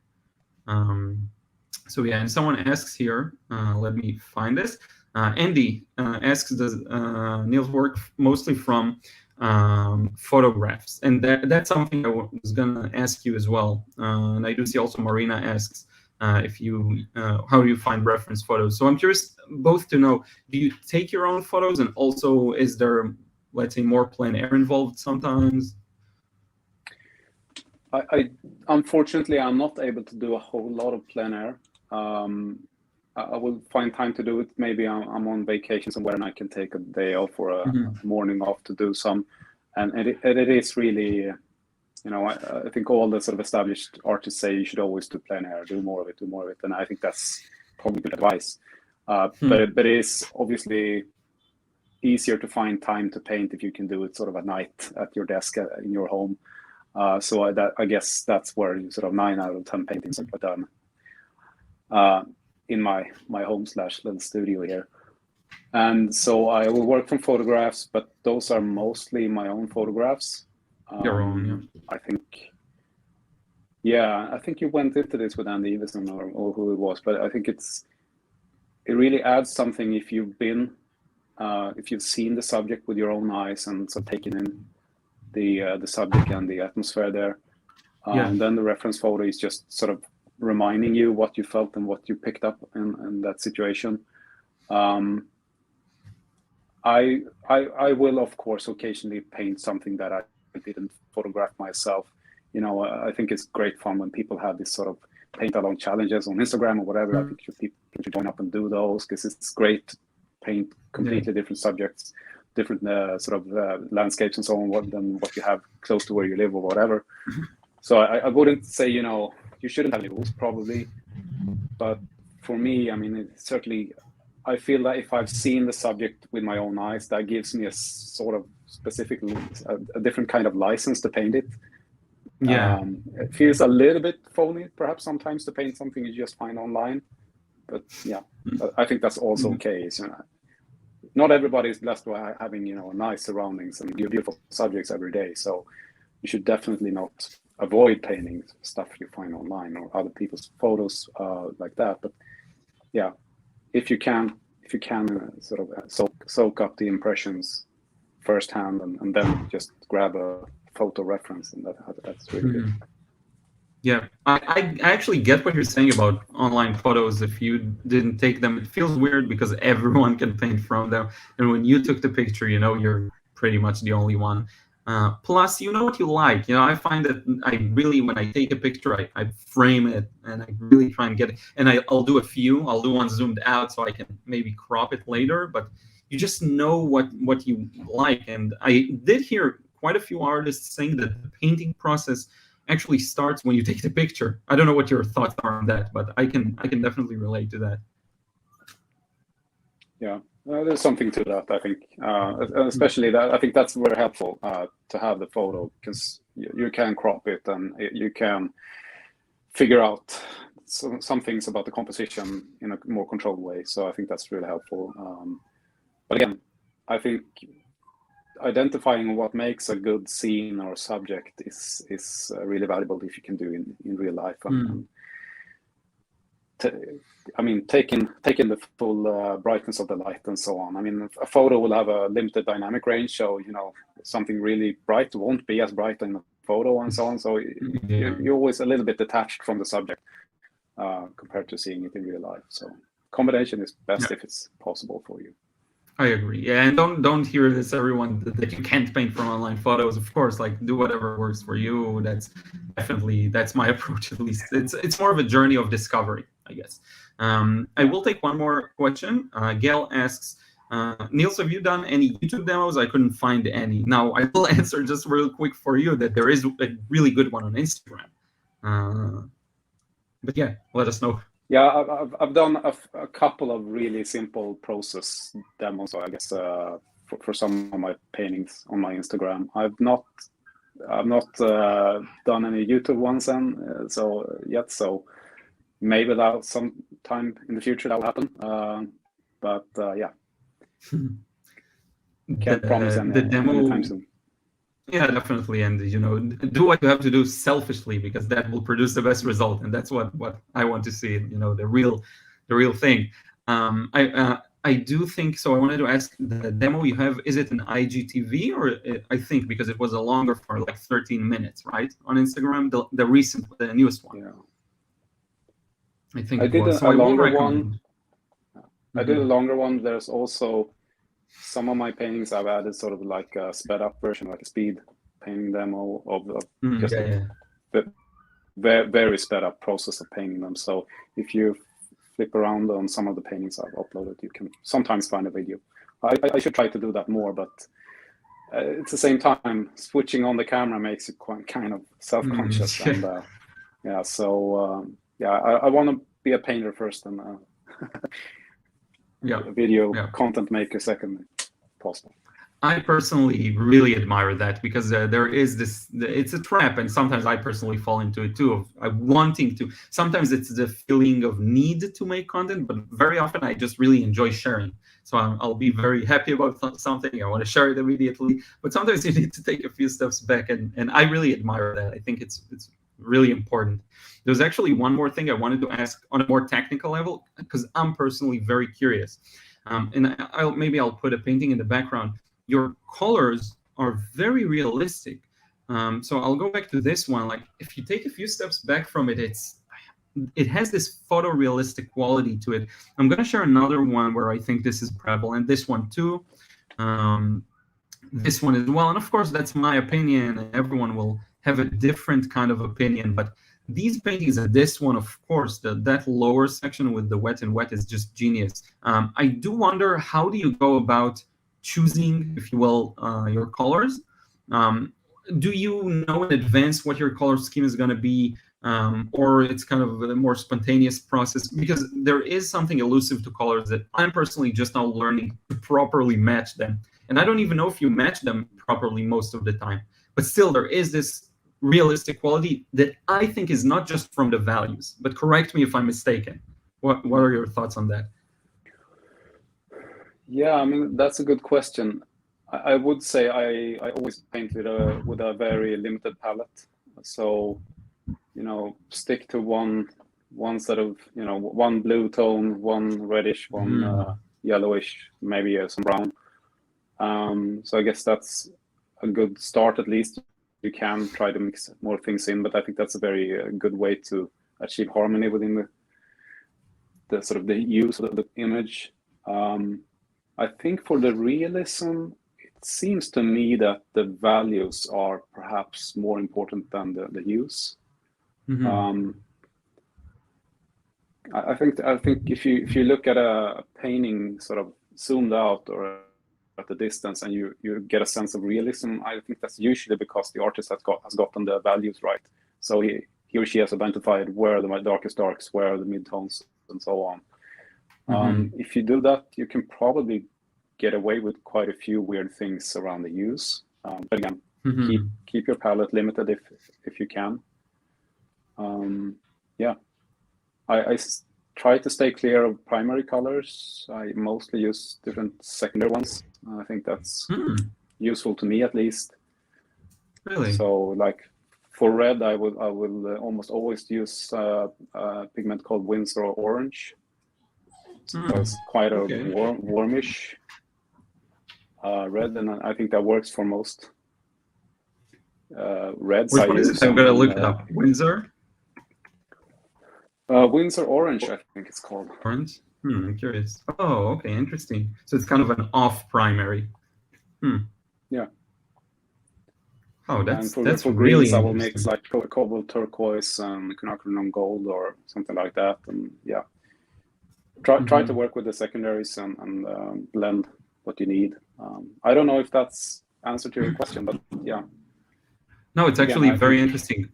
So yeah, and someone asks here, let me find this. Andy asks, does Nils work mostly from photographs? And that's something I was gonna ask you as well. And I do see also Marina asks if you, how do you find reference photos? So I'm curious both to know, do you take your own photos, and also is there, let's say, more plein air involved sometimes? I unfortunately I'm not able to do a whole lot of plein air. I will find time to do it. Maybe I'm on vacation somewhere and I can take a day off or a morning off to do some. And it is really, you know, I think all the sort of established artists say you should always do plein air, do more of it. And I think that's probably good advice. But it is obviously easier to find time to paint if you can do it sort of at night at your desk in your home. So I guess that's where sort of 9 out of 10 paintings are done. In my home / little studio here. And so I will work from photographs, but those are mostly my own photographs. Your own, yeah. I think you went into this with Andy Iverson or who it was, but I think it really adds something if you've seen the subject with your own eyes and so taken in the subject and the atmosphere there. And then the reference photo is just sort of reminding you what you felt and what you picked up in that situation. I will, of course, occasionally paint something that I didn't photograph myself. You know, I think it's great fun when people have this sort of paint along challenges on Instagram or whatever. I think people should join up and do those because it's great to paint completely different subjects, different sort of landscapes and so on than what you have close to where you live or whatever. So I wouldn't say, you know, you shouldn't have any rules probably, but for me, I mean, it certainly, I feel that if I've seen the subject with my own eyes, that gives me a sort of specific, a different kind of license to paint it. It feels a little bit phony, perhaps sometimes, to paint something you just find online, but yeah, I think that's also okay. So not everybody is blessed by having, you know, nice surroundings and beautiful subjects every day. So you should definitely not avoid painting stuff you find online or other people's photos like that. But yeah, if you can sort of soak up the impressions firsthand and then just grab a photo reference, and that's really good. Yeah, I actually get what you're saying about online photos. If you didn't take them, it feels weird because everyone can paint from them. And when you took the picture, you know, you're pretty much the only one. Plus, you know what you like. You know, I find that I really, when I take a picture, I frame it and I really try and get it. And I'll do one zoomed out so I can maybe crop it later. But you just know what you like. And I did hear quite a few artists saying that the painting process actually starts when you take the picture. I don't know what your thoughts are on that, but I can definitely relate to that. Yeah. There's something to that, I think, especially that. I think that's very helpful to have the photo because you can crop it and you can figure out some things about the composition in a more controlled way. So I think that's really helpful. But again, I think identifying what makes a good scene or subject is really valuable if you can do in real life. I mean, taking the full brightness of the light and so on. I mean, a photo will have a limited dynamic range, so you know something really bright won't be as bright in the photo and so on. So you're always a little bit detached from the subject compared to seeing it in real life. So combination is best if it's possible for you. I agree. Yeah, and don't hear this, everyone, that you can't paint from online photos. Of course, like do whatever works for you. That's my approach, at least. It's more of a journey of discovery, I guess. I will take one more question. Gail asks, Niels, have you done any YouTube demos? I couldn't find any. Now I will answer just real quick for you that there is a really good one on Instagram. But yeah, let us know. Yeah, I've done a couple of really simple process demos, I guess, for some of my paintings on my Instagram. I've not done any YouTube ones yet, so maybe that sometime in the future that will happen. But yeah, can't promise The demo. anytime soon. Yeah, definitely, and do what you have to do selfishly, because that will produce the best result, and that's what I want to see. The real thing. I do think so. I wanted to ask, the demo you have, is it an IGTV, or I think because it was a longer for like 13 minutes, right, on Instagram, the newest one. Yeah, I think I it did was. a So I will longer recommend. one. I did a longer one. There's also some of my paintings I've added sort of like a sped up version, like a speed painting demo of just the very sped up process of painting them. So if you flip around on some of the paintings I've uploaded, you can sometimes find a video. I should try to do that more, but at the same time, switching on the camera makes you kind of self-conscious. And yeah, so yeah, I want to be a painter first and a video content maker second, possible. I personally really admire that, because there is this, it's a trap, and sometimes I personally fall into it too, of wanting to. Sometimes it's the feeling of need to make content, but very often I just really enjoy sharing. So I'll be very happy about something, I want to share it immediately, but sometimes you need to take a few steps back, and I really admire that. I think it's really important. There's actually one more thing I wanted to ask on a more technical level, because I'm personally very curious. And maybe I'll put a painting in the background. Your colors are very realistic. So I'll go back to this one. Like, if you take a few steps back from it, it has this photorealistic quality to it. I'm going to share another one where I think this is prevalent. This one too. This one as well. And of course, that's my opinion, and everyone will have a different kind of opinion. But these paintings, and this one, of course, that lower section with the wet and wet is just genius. I do wonder, how do you go about choosing, if you will, your colors? Do you know in advance what your color scheme is going to be, or it's kind of a more spontaneous process? Because there is something elusive to colors that I'm personally just now learning to properly match them. And I don't even know if you match them properly most of the time. But still, there is this realistic quality that I think is not just from the values. But correct me if I'm mistaken. What are your thoughts on that? Yeah, I mean, that's a good question. I would say I always paint with a very limited palette. So, stick to one set of, one blue tone, one reddish, one yellowish, maybe some brown. So I guess that's a good start. At least you can try to mix more things in, but I think that's a very good way to achieve harmony within the sort of the use of the image. I think for the realism, it seems to me that the values are perhaps more important than the use. I think if you look at a painting sort of zoomed out or at the distance, and you get a sense of realism, I think that's usually because the artist has gotten the values right. So he or she has identified where are the darkest darks, where are the midtones, and so on. If you do that, you can probably get away with quite a few weird things around the use. But again, keep your palette limited if you can. Yeah, I try to stay clear of primary colors. I mostly use different secondary ones. I think that's useful to me, at least. Really? So, like for red, I will almost always use a pigment called Windsor Orange. So it's quite a warmish red, and I think that works for most reds I use. I'm gonna look it up. Windsor? Windsor Orange, I think it's called. Orange? I'm curious. Oh, okay, interesting. So it's kind of an off primary. Yeah. Oh, And that's for really greens, I will mix interesting. like cobalt turquoise and quinacridone gold or something like that. And yeah, try to work with the secondaries and blend what you need. I don't know if that's answer to your question, but yeah. No, it's Again, actually I very think interesting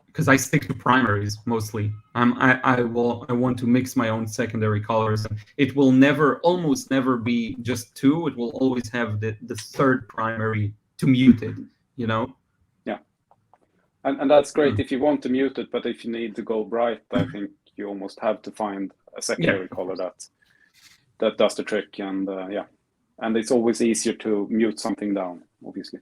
because I stick to primaries mostly. I want to mix my own secondary colors. It will almost never be just two. It will always have the third primary to mute it. You know. yeah, and that's great if you want to mute it, but if you need to go bright, I think you almost have to find a Yeah. secondary color that does the trick. And yeah, and it's always easier to mute something down, obviously.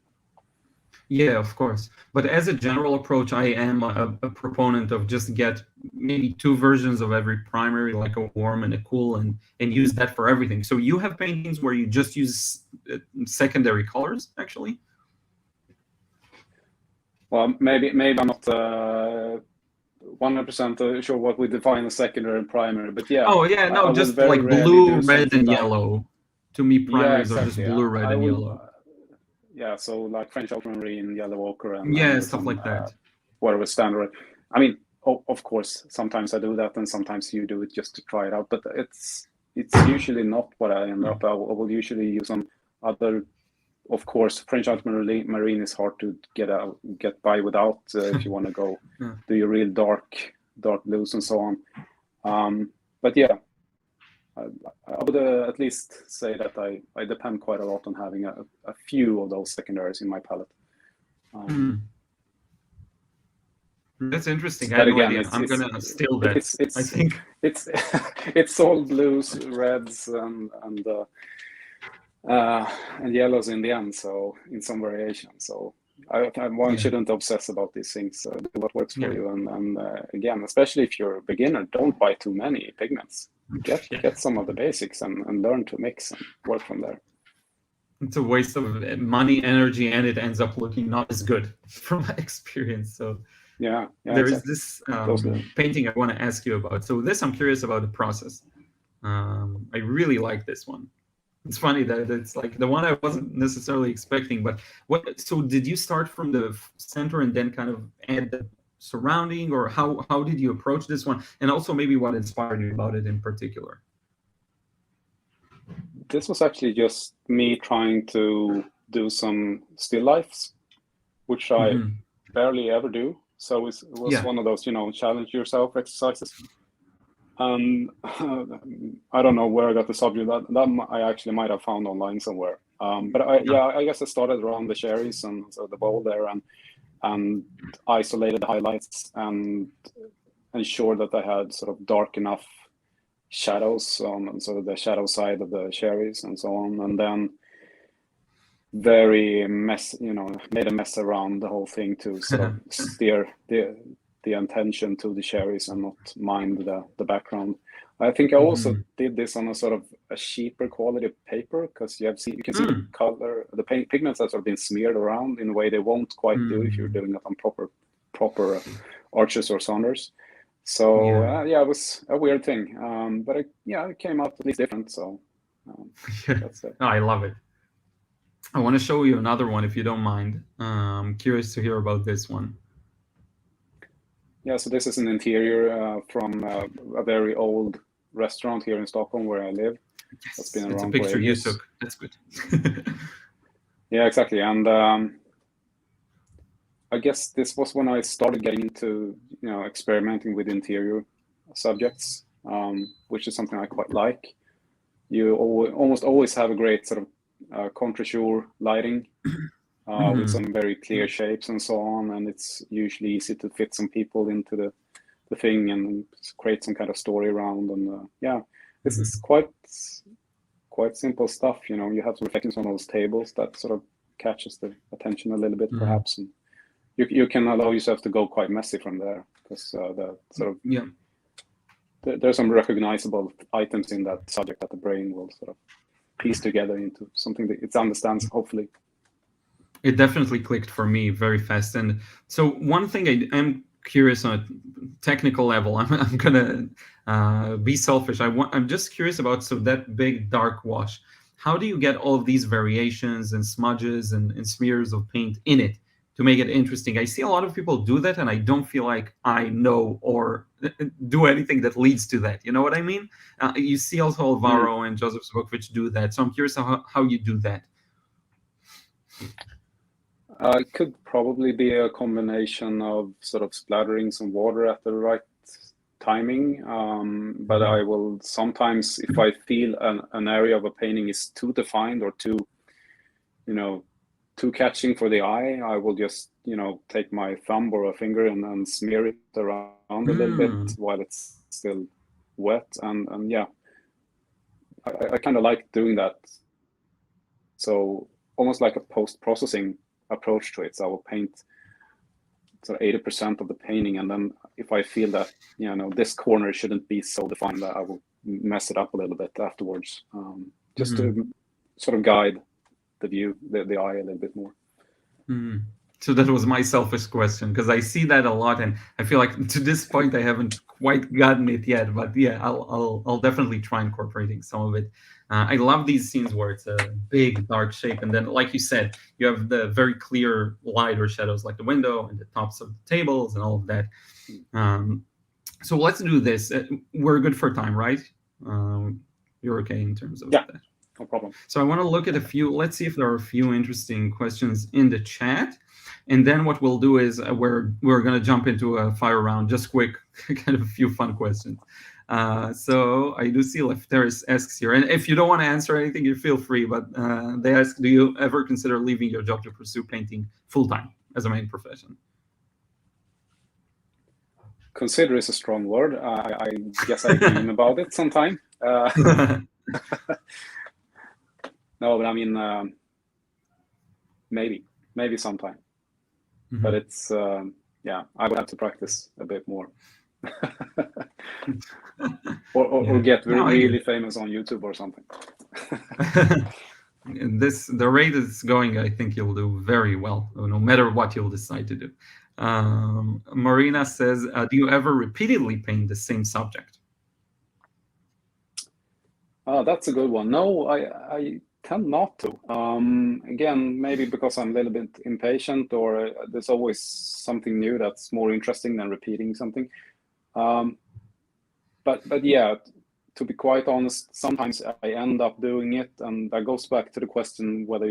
Yeah, of course. But as a general approach, I am a proponent of just get maybe two versions of every primary, like a warm and a cool, and use that for everything. So you have paintings where you just use secondary colors, actually? Well, maybe I'm not 100% sure what we define as secondary and primary, but yeah. Oh, yeah, no, I will just very like rarely blue, do red, something and like, yellow. To me, yeah, primaries are just exactly. blue, red, I and will, yellow. yeah, so like French ultramarine, yellow ochre, Yeah, and stuff some like that. whatever standard. I mean, of course, sometimes I do that, and sometimes you do it just to try it out. But it's usually not what I end up. I will usually use some other. Of course, French ultramarine is hard to get by without if you want to go do your real dark blues and so on. But yeah, I would at least say that I depend quite a lot on having a few of those secondaries in my palette. That's interesting. I But had no again, idea. I'm gonna steal that. it's I think it's it's all blues, reds, and yellows in the end. So in some variation. So one shouldn't obsess about these things. Do what works for you. And again, especially if you're a beginner, don't buy too many pigments. Get some of the basics and learn to mix and work from there. It's a waste of money, energy, and it ends up looking not as good from my experience. So yeah there exactly. is this painting I want to ask you about. So this, I'm curious about the process. I really like this one. It's funny that it's like the one I wasn't necessarily expecting. But so did you start from the center and then kind of add the surrounding, or how did you approach this one? And also maybe what inspired you about it in particular? This was actually just me trying to do some still lifes, which I barely ever do. So it was one of those, challenge yourself exercises. I don't know where I got the subject. That I actually might have found online somewhere. But I guess I started around the cherries and so the bowl there and isolated the highlights and ensured that I had sort of dark enough shadows on sort of the shadow side of the cherries and so on, and then made a mess around the whole thing to sort of steer the attention to the cherries and not mind the background. I think I also did this on a sort of a cheaper quality paper because you can see the color, the pigments that have been smeared around in a way they won't quite do if you're doing it on proper arches or saunders. So it was a weird thing, but it came out at least different. So that's it. Oh, I love it. I want to show you another one if you don't mind. I'm curious to hear about this one. Yeah, so this is an interior from a very old restaurant here in Stockholm where I live. Yes, that's been around it's a picture for ages. you took. That's good. Yeah, exactly. And I guess this was when I started getting into experimenting with interior subjects, which is something I quite like. You almost always have a great sort of contre-jour lighting with some very clear shapes and so on, and it's usually easy to fit some people into the thing and create some kind of story around. And this is quite simple stuff. You have some reflections on those tables that sort of catches the attention a little bit, perhaps, and you can allow yourself to go quite messy from there because the sort of there's some recognizable items in that subject that the brain will sort of piece together into something that it understands, hopefully. It definitely clicked for me very fast. And so one thing I'm curious on a technical level. I'm gonna be selfish. I'm just curious about, so that big dark wash, how do you get all of these variations and smudges and smears of paint in it to make it interesting? I see a lot of people do that, and I don't feel like I know or do anything that leads to that. You know what I mean? You see also Alvaro and Joseph Smokovich do that, so I'm curious how you do that. It could probably be a combination of sort of splattering some water at the right timing, but I will sometimes, if I feel an area of a painting is too defined or too, too catching for the eye, I will just, take my thumb or a finger and smear it around a little bit while it's still wet. And yeah, I kind of like doing that. So almost like a post-processing approach to it. So I will paint sort of 80% of the painting, and then if I feel that this corner shouldn't be so defined, I will mess it up a little bit afterwards, just to sort of guide the view, the eye a little bit more. So that was my selfish question, because I see that a lot, and I feel like to this point I haven't quite gotten it yet. But yeah, I'll definitely try incorporating some of it. I love these scenes where it's a big dark shape, and then, like you said, you have the very clear light or shadows, like the window and the tops of the tables and all of that. So let's do this. We're good for time, right? You're okay in terms of that? No problem. So I want to look at a few. Let's see if there are a few interesting questions in the chat. And then what we'll do is we're going to jump into a fire round, just quick, kind of a few fun questions. So I do see Lefteris asks here, and if you don't want to answer anything, you feel free, but they ask, do you ever consider leaving your job to pursue painting full-time as a main profession? Consider is a strong word. I guess I dream about it sometime. No, but I mean, maybe sometime. But it's, yeah, I would have to practice a bit more. or get really famous on YouTube or something. The rate it's going, I think you'll do very well, no matter what you'll decide to do. Marina says, do you ever repeatedly paint the same subject? That's a good one. No, I tend not to. Again, maybe because I'm a little bit impatient, or there's always something new that's more interesting than repeating something. But yeah, to be quite honest, sometimes I end up doing it, and that goes back to the question whether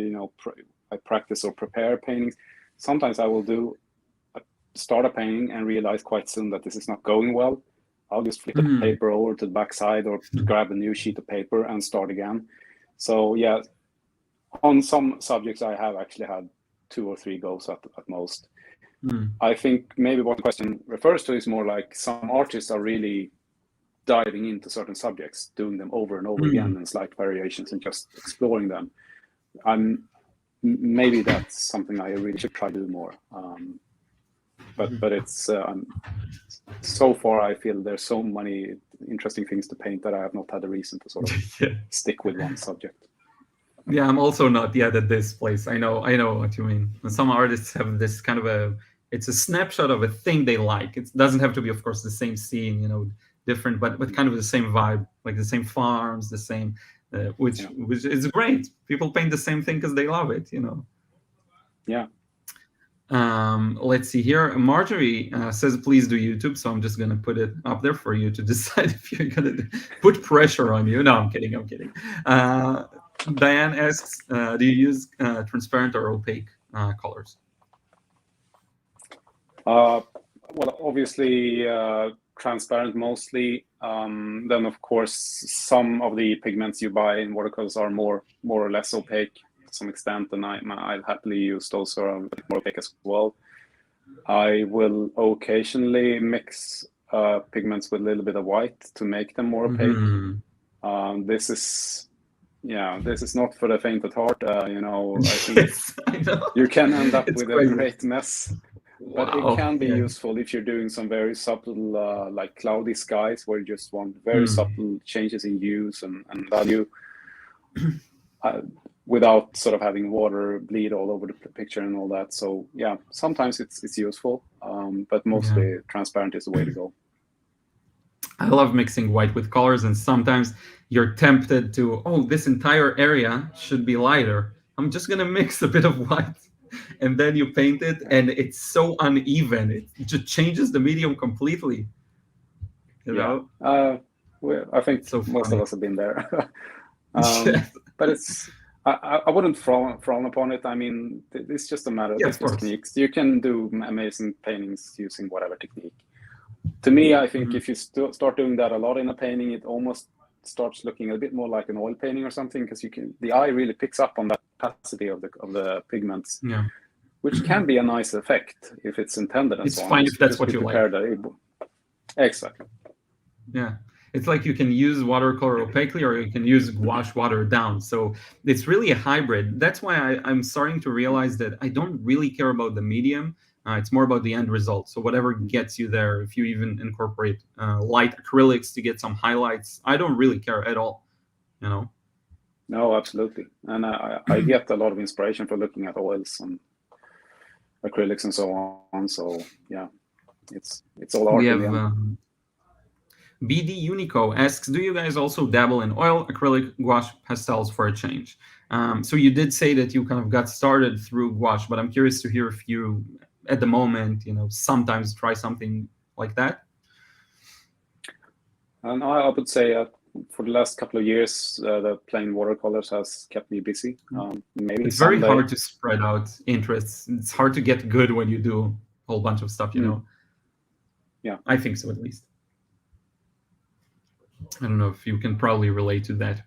I practice or prepare paintings. Sometimes I will start a painting and realize quite soon that this is not going well. I'll just flip the paper over to the backside or grab a new sheet of paper and start again. So yeah, on some subjects I have actually had 2 or 3 goes at most. I think maybe what the question refers to is more like some artists are really diving into certain subjects, doing them over and over again in slight variations and just exploring them. Maybe that's something I really should try to do more. But it's so far I feel there's so many interesting things to paint that I have not had a reason to sort of stick with one subject. Yeah, I'm also not yet at this place. I know what you mean. Some artists have this kind of it's a snapshot of a thing they like. It doesn't have to be, of course, the same scene, different, but kind of the same vibe, like the same farms, the same, which is great. People paint the same thing because they love it, Yeah. Let's see here. Marjorie says, please do YouTube. So I'm just going to put it up there for you to decide if you're going to put pressure on you. No, I'm kidding. Diane asks, do you use transparent or opaque colors? Well, obviously transparent mostly. Then, of course, some of the pigments you buy in watercolors are more or less opaque to some extent, and I'll happily use those who are more opaque as well. I will occasionally mix pigments with a little bit of white to make them more opaque. This is not for the faint at heart. I think you can end up with a great mess. But it can be useful if you're doing some very subtle, like cloudy skies, where you just want very subtle changes in hues and value. without sort of having water bleed all over the picture and all that. So yeah, sometimes it's useful, but mostly transparent is the way to go. I love mixing white with colors, and sometimes you're tempted to, oh, this entire area should be lighter. I'm just gonna mix a bit of white, and then you paint it, and it's so uneven. It just changes the medium completely. You know? I think so most of us have been there. Yes. But I wouldn't frown upon it. I mean, it's just a matter of techniques. You can do amazing paintings using whatever technique. To me, I think if you start doing that a lot in a painting, it almost starts looking a bit more like an oil painting or something, because the eye really picks up on that opacity of the pigments, which can be a nice effect if it's intended. And it's so on. fine if that's what you like. Exactly. Yeah. It's like you can use watercolor opaquely, or you can use gouache watered down. So it's really a hybrid. That's why I'm starting to realize that I don't really care about the medium. It's more about the end result. So whatever gets you there, if you even incorporate light acrylics to get some highlights, I don't really care at all, you know? No, absolutely. And I get a lot of inspiration for looking at oils and acrylics and so on. So yeah, it's all art. We have BD Unico asks, do you guys also dabble in oil, acrylic, gouache, pastels for a change? So you did say that you kind of got started through gouache, but I'm curious to hear if you, at the moment, sometimes try something like that. And I would say for the last couple of years, the plain watercolors has kept me busy. Maybe it's very hard to spread out interests. It's hard to get good when you do a whole bunch of stuff, you know? Yeah. I think so, at least. I don't know if you can probably relate to that.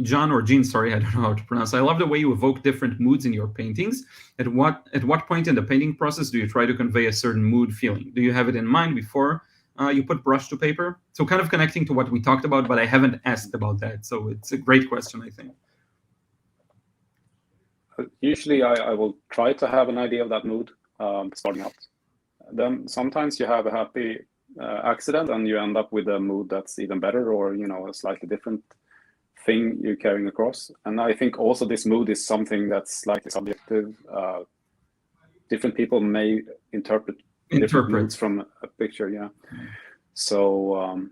John or Jean, sorry, I don't know how to pronounce. I love the way you evoke different moods in your paintings. At what point in the painting process do you try to convey a certain mood feeling? Do you have it in mind before you put brush to paper? So kind of connecting to what we talked about, but I haven't asked about that. So it's a great question, I think. Usually I will try to have an idea of that mood starting out. Then sometimes you have a happy accident and you end up with a mood that's even better, or a slightly different thing you're carrying across. And I think also this mood is something that's slightly subjective. Different people may interpret different moods from a picture. So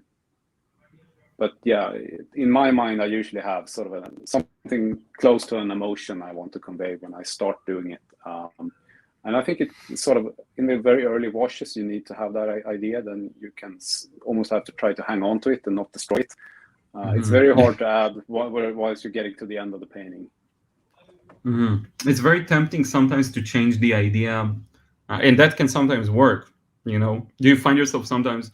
but yeah, in my mind I usually have sort of something close to an emotion I want to convey when I start doing it. And I think it's sort of in the very early washes, you need to have that idea. Then you can almost have to try to hang on to it and not destroy it. It's very hard to add whilst you're getting to the end of the painting. It's very tempting sometimes to change the idea, and that can sometimes work. Do you find yourself sometimes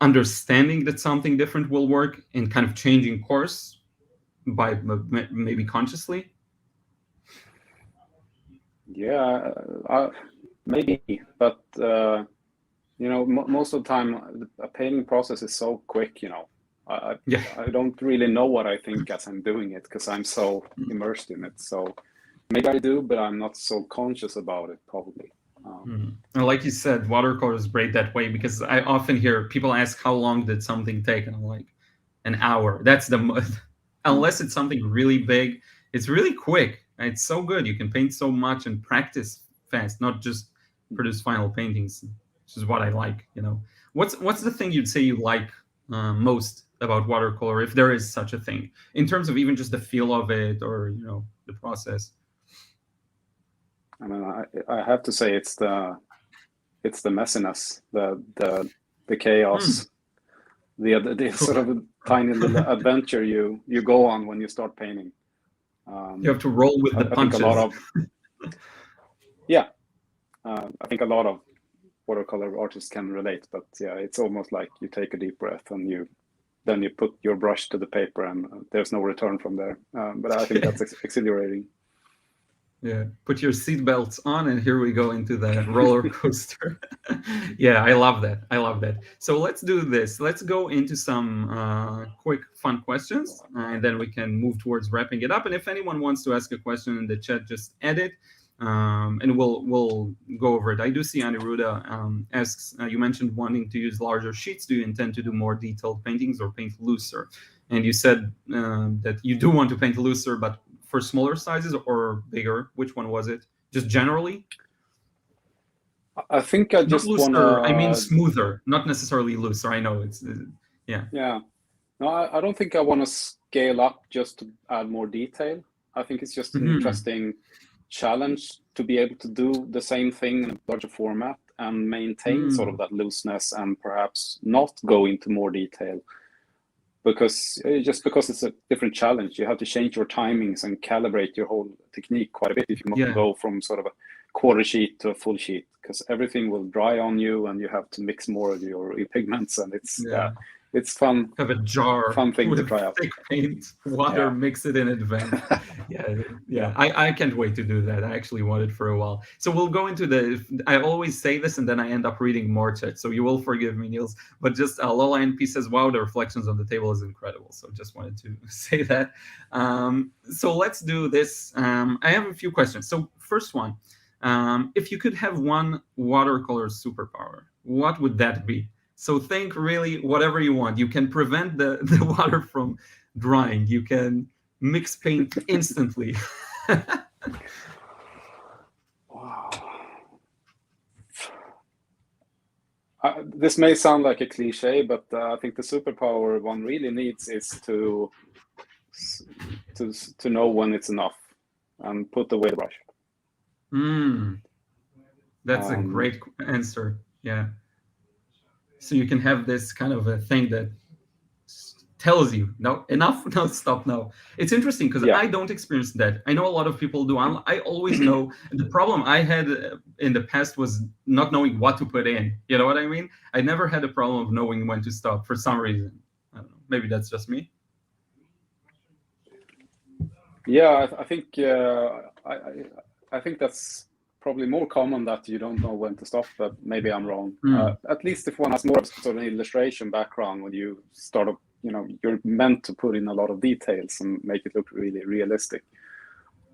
understanding that something different will work and kind of changing course by maybe consciously? Yeah, maybe, but most of the time a painting process is so quick. I don't really know what I think as I'm doing it, because I'm so immersed in it. So maybe I do, but I'm not so conscious about it, probably. And like you said, watercolor is great that way, because I often hear people ask, how long did something take? And I'm like, an hour. That's unless it's something really big, it's really quick. It's so good. You can paint so much and practice fast, not just produce final paintings, which is what I like. What's the thing you'd say you like most about watercolor, if there is such a thing, in terms of even just the feel of it, or the process? I mean, I have to say it's the messiness, the chaos, the sort of tiny little adventure you go on when you start painting. You have to roll with the punches. I think a lot of watercolor artists can relate, but yeah, it's almost like you take a deep breath and then you put your brush to the paper and there's no return from there. But I think that's exhilarating. Yeah, put your seatbelts on and here we go into the roller coaster. Yeah, I love that. So let's do this. Let's go into some quick fun questions, and then we can move towards wrapping it up. And if anyone wants to ask a question in the chat, just add it, and we'll go over it. I do see Aniruda asks, you mentioned wanting to use larger sheets. Do you intend to do more detailed paintings or paint looser? and you said that you do want to paint looser, but for smaller sizes or bigger. Which one was it? Just generally? I think I Not just looser. I mean wanna, smoother, not necessarily looser. I know it's yeah. yeah. No, I don't think I want to scale up just to add more detail. I think it's just an Mhm. interesting challenge to be able to do the same thing in a larger format and maintain sort of Mm. that looseness and perhaps not go into more detail. Because just because it's a different challenge, you have to change your timings and calibrate your whole technique quite a bit if you want to Yeah. go from sort of a quarter sheet to a full sheet, because everything will dry on you and you have to mix more of your pigments, and Yeah. it's fun Have a jar thing to with try out. thick paint, water, Yeah. mix it in advance. Yeah, Yeah. yeah. I can't wait to do that. I actually wanted for a while. So we'll go into I always say this and then I end up reading more chat. So you will forgive me, Niels. But just Lola NP says, wow, the reflections on the table is incredible. So just wanted to say that. So let's do this. I have a few questions. So first one, if you could have one watercolor superpower, what would that be? So think really whatever you want. You can prevent the water from drying. You can mix paint instantly. Wow. This may sound like a cliche, but I think the superpower one really needs is to know when it's enough and put away the brush. Mm, that's a Um, great answer. Yeah. So you can have this kind of a thing that tells you no, enough, no, stop now. It's interesting because yeah, I don't experience that. I know a lot of people do. I always know. The problem I had in the past was not knowing what to put in. You know what I mean? I never had a problem of knowing when to stop for some reason. I don't know. Maybe that's just me. yeah. I think I think that's probably more common that you don't know when to stop, but maybe I'm wrong. Mm, At least if one has more of sort of an illustration background, when you start up, you're meant to put in a lot of details and make it look really realistic.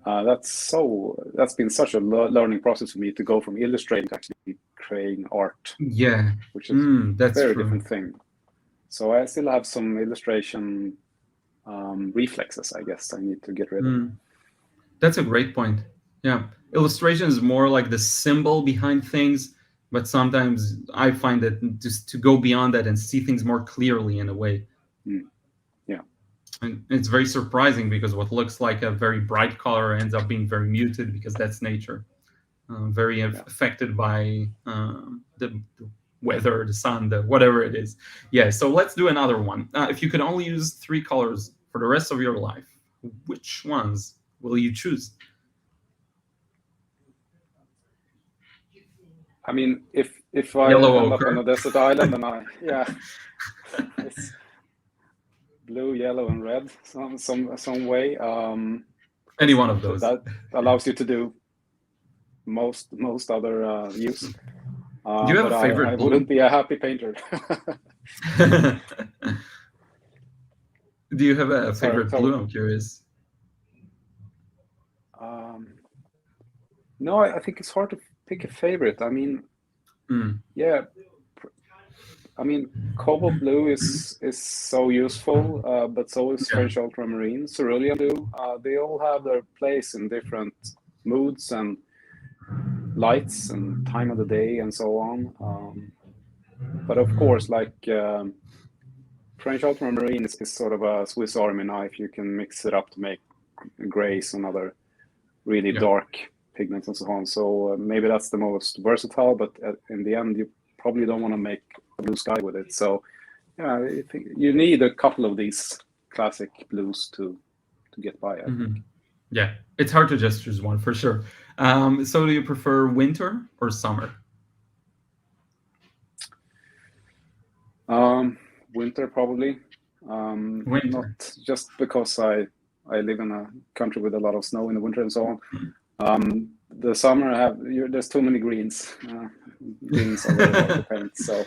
That's been such a learning process for me to go from illustrating to actually creating art, yeah. which is a That's very true. different thing. So I still have some illustration reflexes, I guess I need to get rid of. Mm, that's a great point. Yeah. Illustration is more like the symbol behind things, but sometimes I find that just to go beyond that and see things more clearly in a way. Mm, yeah, And it's very surprising because what looks like a very bright color ends up being very muted because that's nature, very yeah. affected by the weather, the sun, the whatever it is. Yeah. So let's do another one. If you could only use three colors for the rest of your life, which ones will you choose? I mean, if I Yellow end up on ochre. a desert island, and it's blue, yellow, and red some way. Any Because one of those. that allows you to do most other use. Do you have But a I favorite wouldn't blue? be a happy painter. Do you have a Sorry, favorite so blue? I'm curious. um, no, I think it's hard to pick a favorite. I mean, Mm. yeah, I mean, cobalt blue is so useful, but so is Yeah. French ultramarine, cerulean blue. They all have their place in different moods and lights and time of the day and so on. But of course, like French ultramarine is sort of a Swiss Army knife. You can mix it up to make grays and other really Yeah. dark pigments and so on. So maybe that's the most versatile, but in the end, you probably don't want to make a blue sky with it. So yeah, I think you need a couple of these classic blues to get by, I think. Yeah. It's hard to just choose one for sure. So do you prefer winter or summer? Winter probably. Not Winter. just because I live in a country with a lot of snow in the winter and so on. The summer there's too many greens. Greens are very hard to paint. So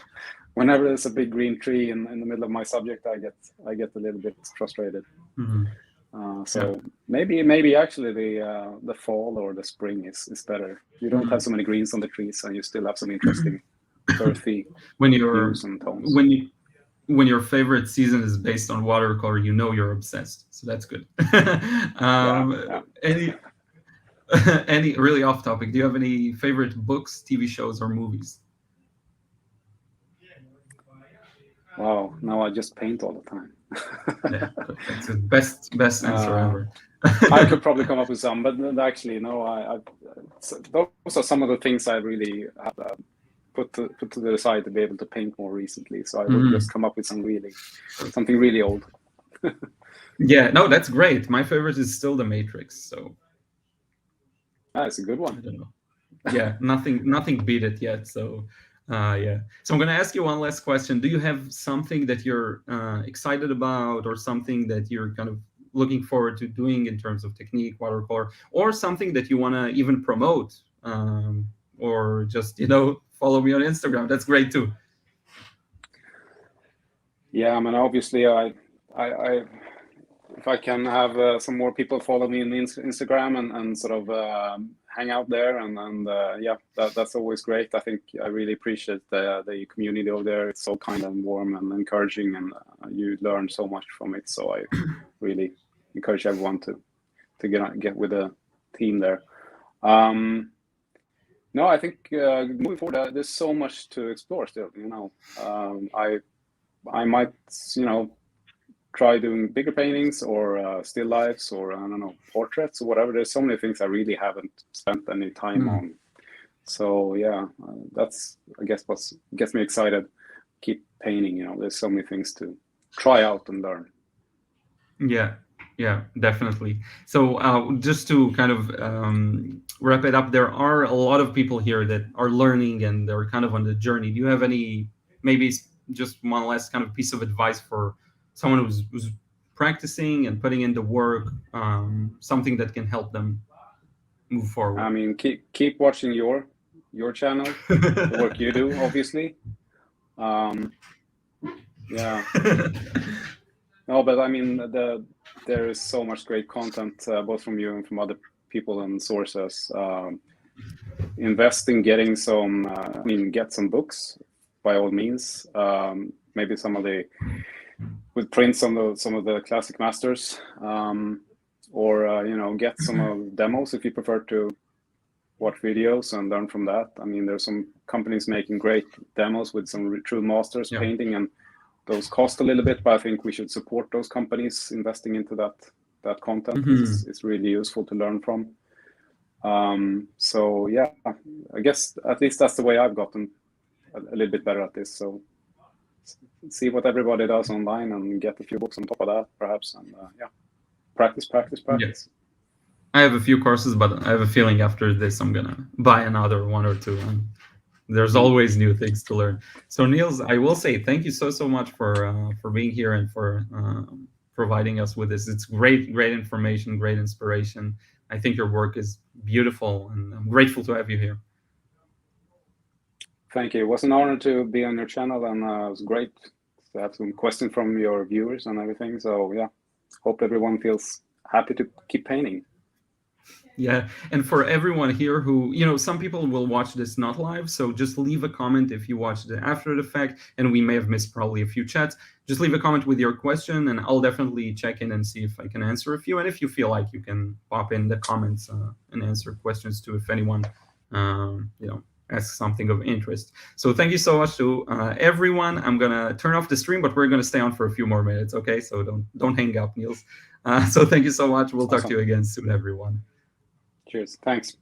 whenever there's a big green tree in the middle of my subject, I get a little bit frustrated. Mhm. Yeah. So maybe actually the fall or the spring is better. You don't have Mhm. so many greens on the trees, and you still have some interesting earthy When you're hues and tones. when you when your favorite season is based on watercolor, you know you're obsessed. So that's good. Yeah. Any really off topic? Do you have any favorite books, TV shows, or movies? Wow, now I just paint all the time. Yeah, that's the best answer ever. I could probably come up with some, but actually, no. Those are some of the things I really have put to the side to be able to paint more recently. So I would just come up with something really old. Yeah, no, that's great. My favorite is still The Matrix. So that's a good I one. don't know. Yeah, nothing beat it yet. So yeah. So I'm going to ask you one last question. Do you have something that you're excited about, or something that you're kind of looking forward to doing in terms of technique, watercolor, or something that you want to even promote, or just follow me on Instagram? That's great too. Yeah, I mean, obviously, I if I can have some more people follow me on Instagram and sort of hang out there, and yeah, that's always great. I think I really appreciate the community over there. It's so kind and warm and encouraging, and you learn so much from it. So I really encourage everyone to get with the team there. No, I think moving forward, there's so much to explore still. I might try doing bigger paintings or still lifes, or I don't know, portraits or whatever. There's so many things I really haven't spent any time on. So yeah, that's, I guess, what gets me excited. Keep painting. There's so many things to try out and learn. Yeah, definitely. So just to kind of wrap it up, there are a lot of people here that are learning and they're kind of on the journey. Do you have any, maybe just one last kind of piece of advice for someone who's practicing and putting in the work, something that can help them move forward? I mean, keep watching your channel, the work you do, obviously. Yeah. No, but I mean, there is so much great content, both from you and from other people and sources. Invest in getting some, get some books by all means. Maybe with prints on some of the classic masters, or get some demos if you prefer to watch videos and learn from that. I mean, there's some companies making great demos with some true masters painting, and those cost a little bit, but I think we should support those companies investing into that content. It's really useful to learn from. So yeah, I guess at least that's the way I've gotten a little bit better at this. So see what everybody does online and get a few books on top of that, perhaps, and yeah, practice. Yes. I have a few courses, but I have a feeling after this I'm gonna buy another one or two. And there's always new things to learn. So Nils, I will say thank you so much for being here and for providing us with this. It's great information, great inspiration. I think your work is beautiful, and I'm grateful to have you here. Thank you. It was an honor to be on your channel, and it was great to have some questions from your viewers and everything. So yeah, hope everyone feels happy to keep painting. Yeah, and for everyone here who, some people will watch this not live, so just leave a comment if you watched it after the fact, and we may have missed probably a few chats. Just leave a comment with your question, and I'll definitely check in and see if I can answer a few. And if you feel like, you can pop in the comments and answer questions too, if anyone, asks something of interest. So thank you so much to everyone. I'm gonna turn off the stream, but we're gonna stay on for a few more minutes, okay? So don't hang up, Nils. So thank you so much. We'll talk to you again soon, everyone. Cheers. Thanks.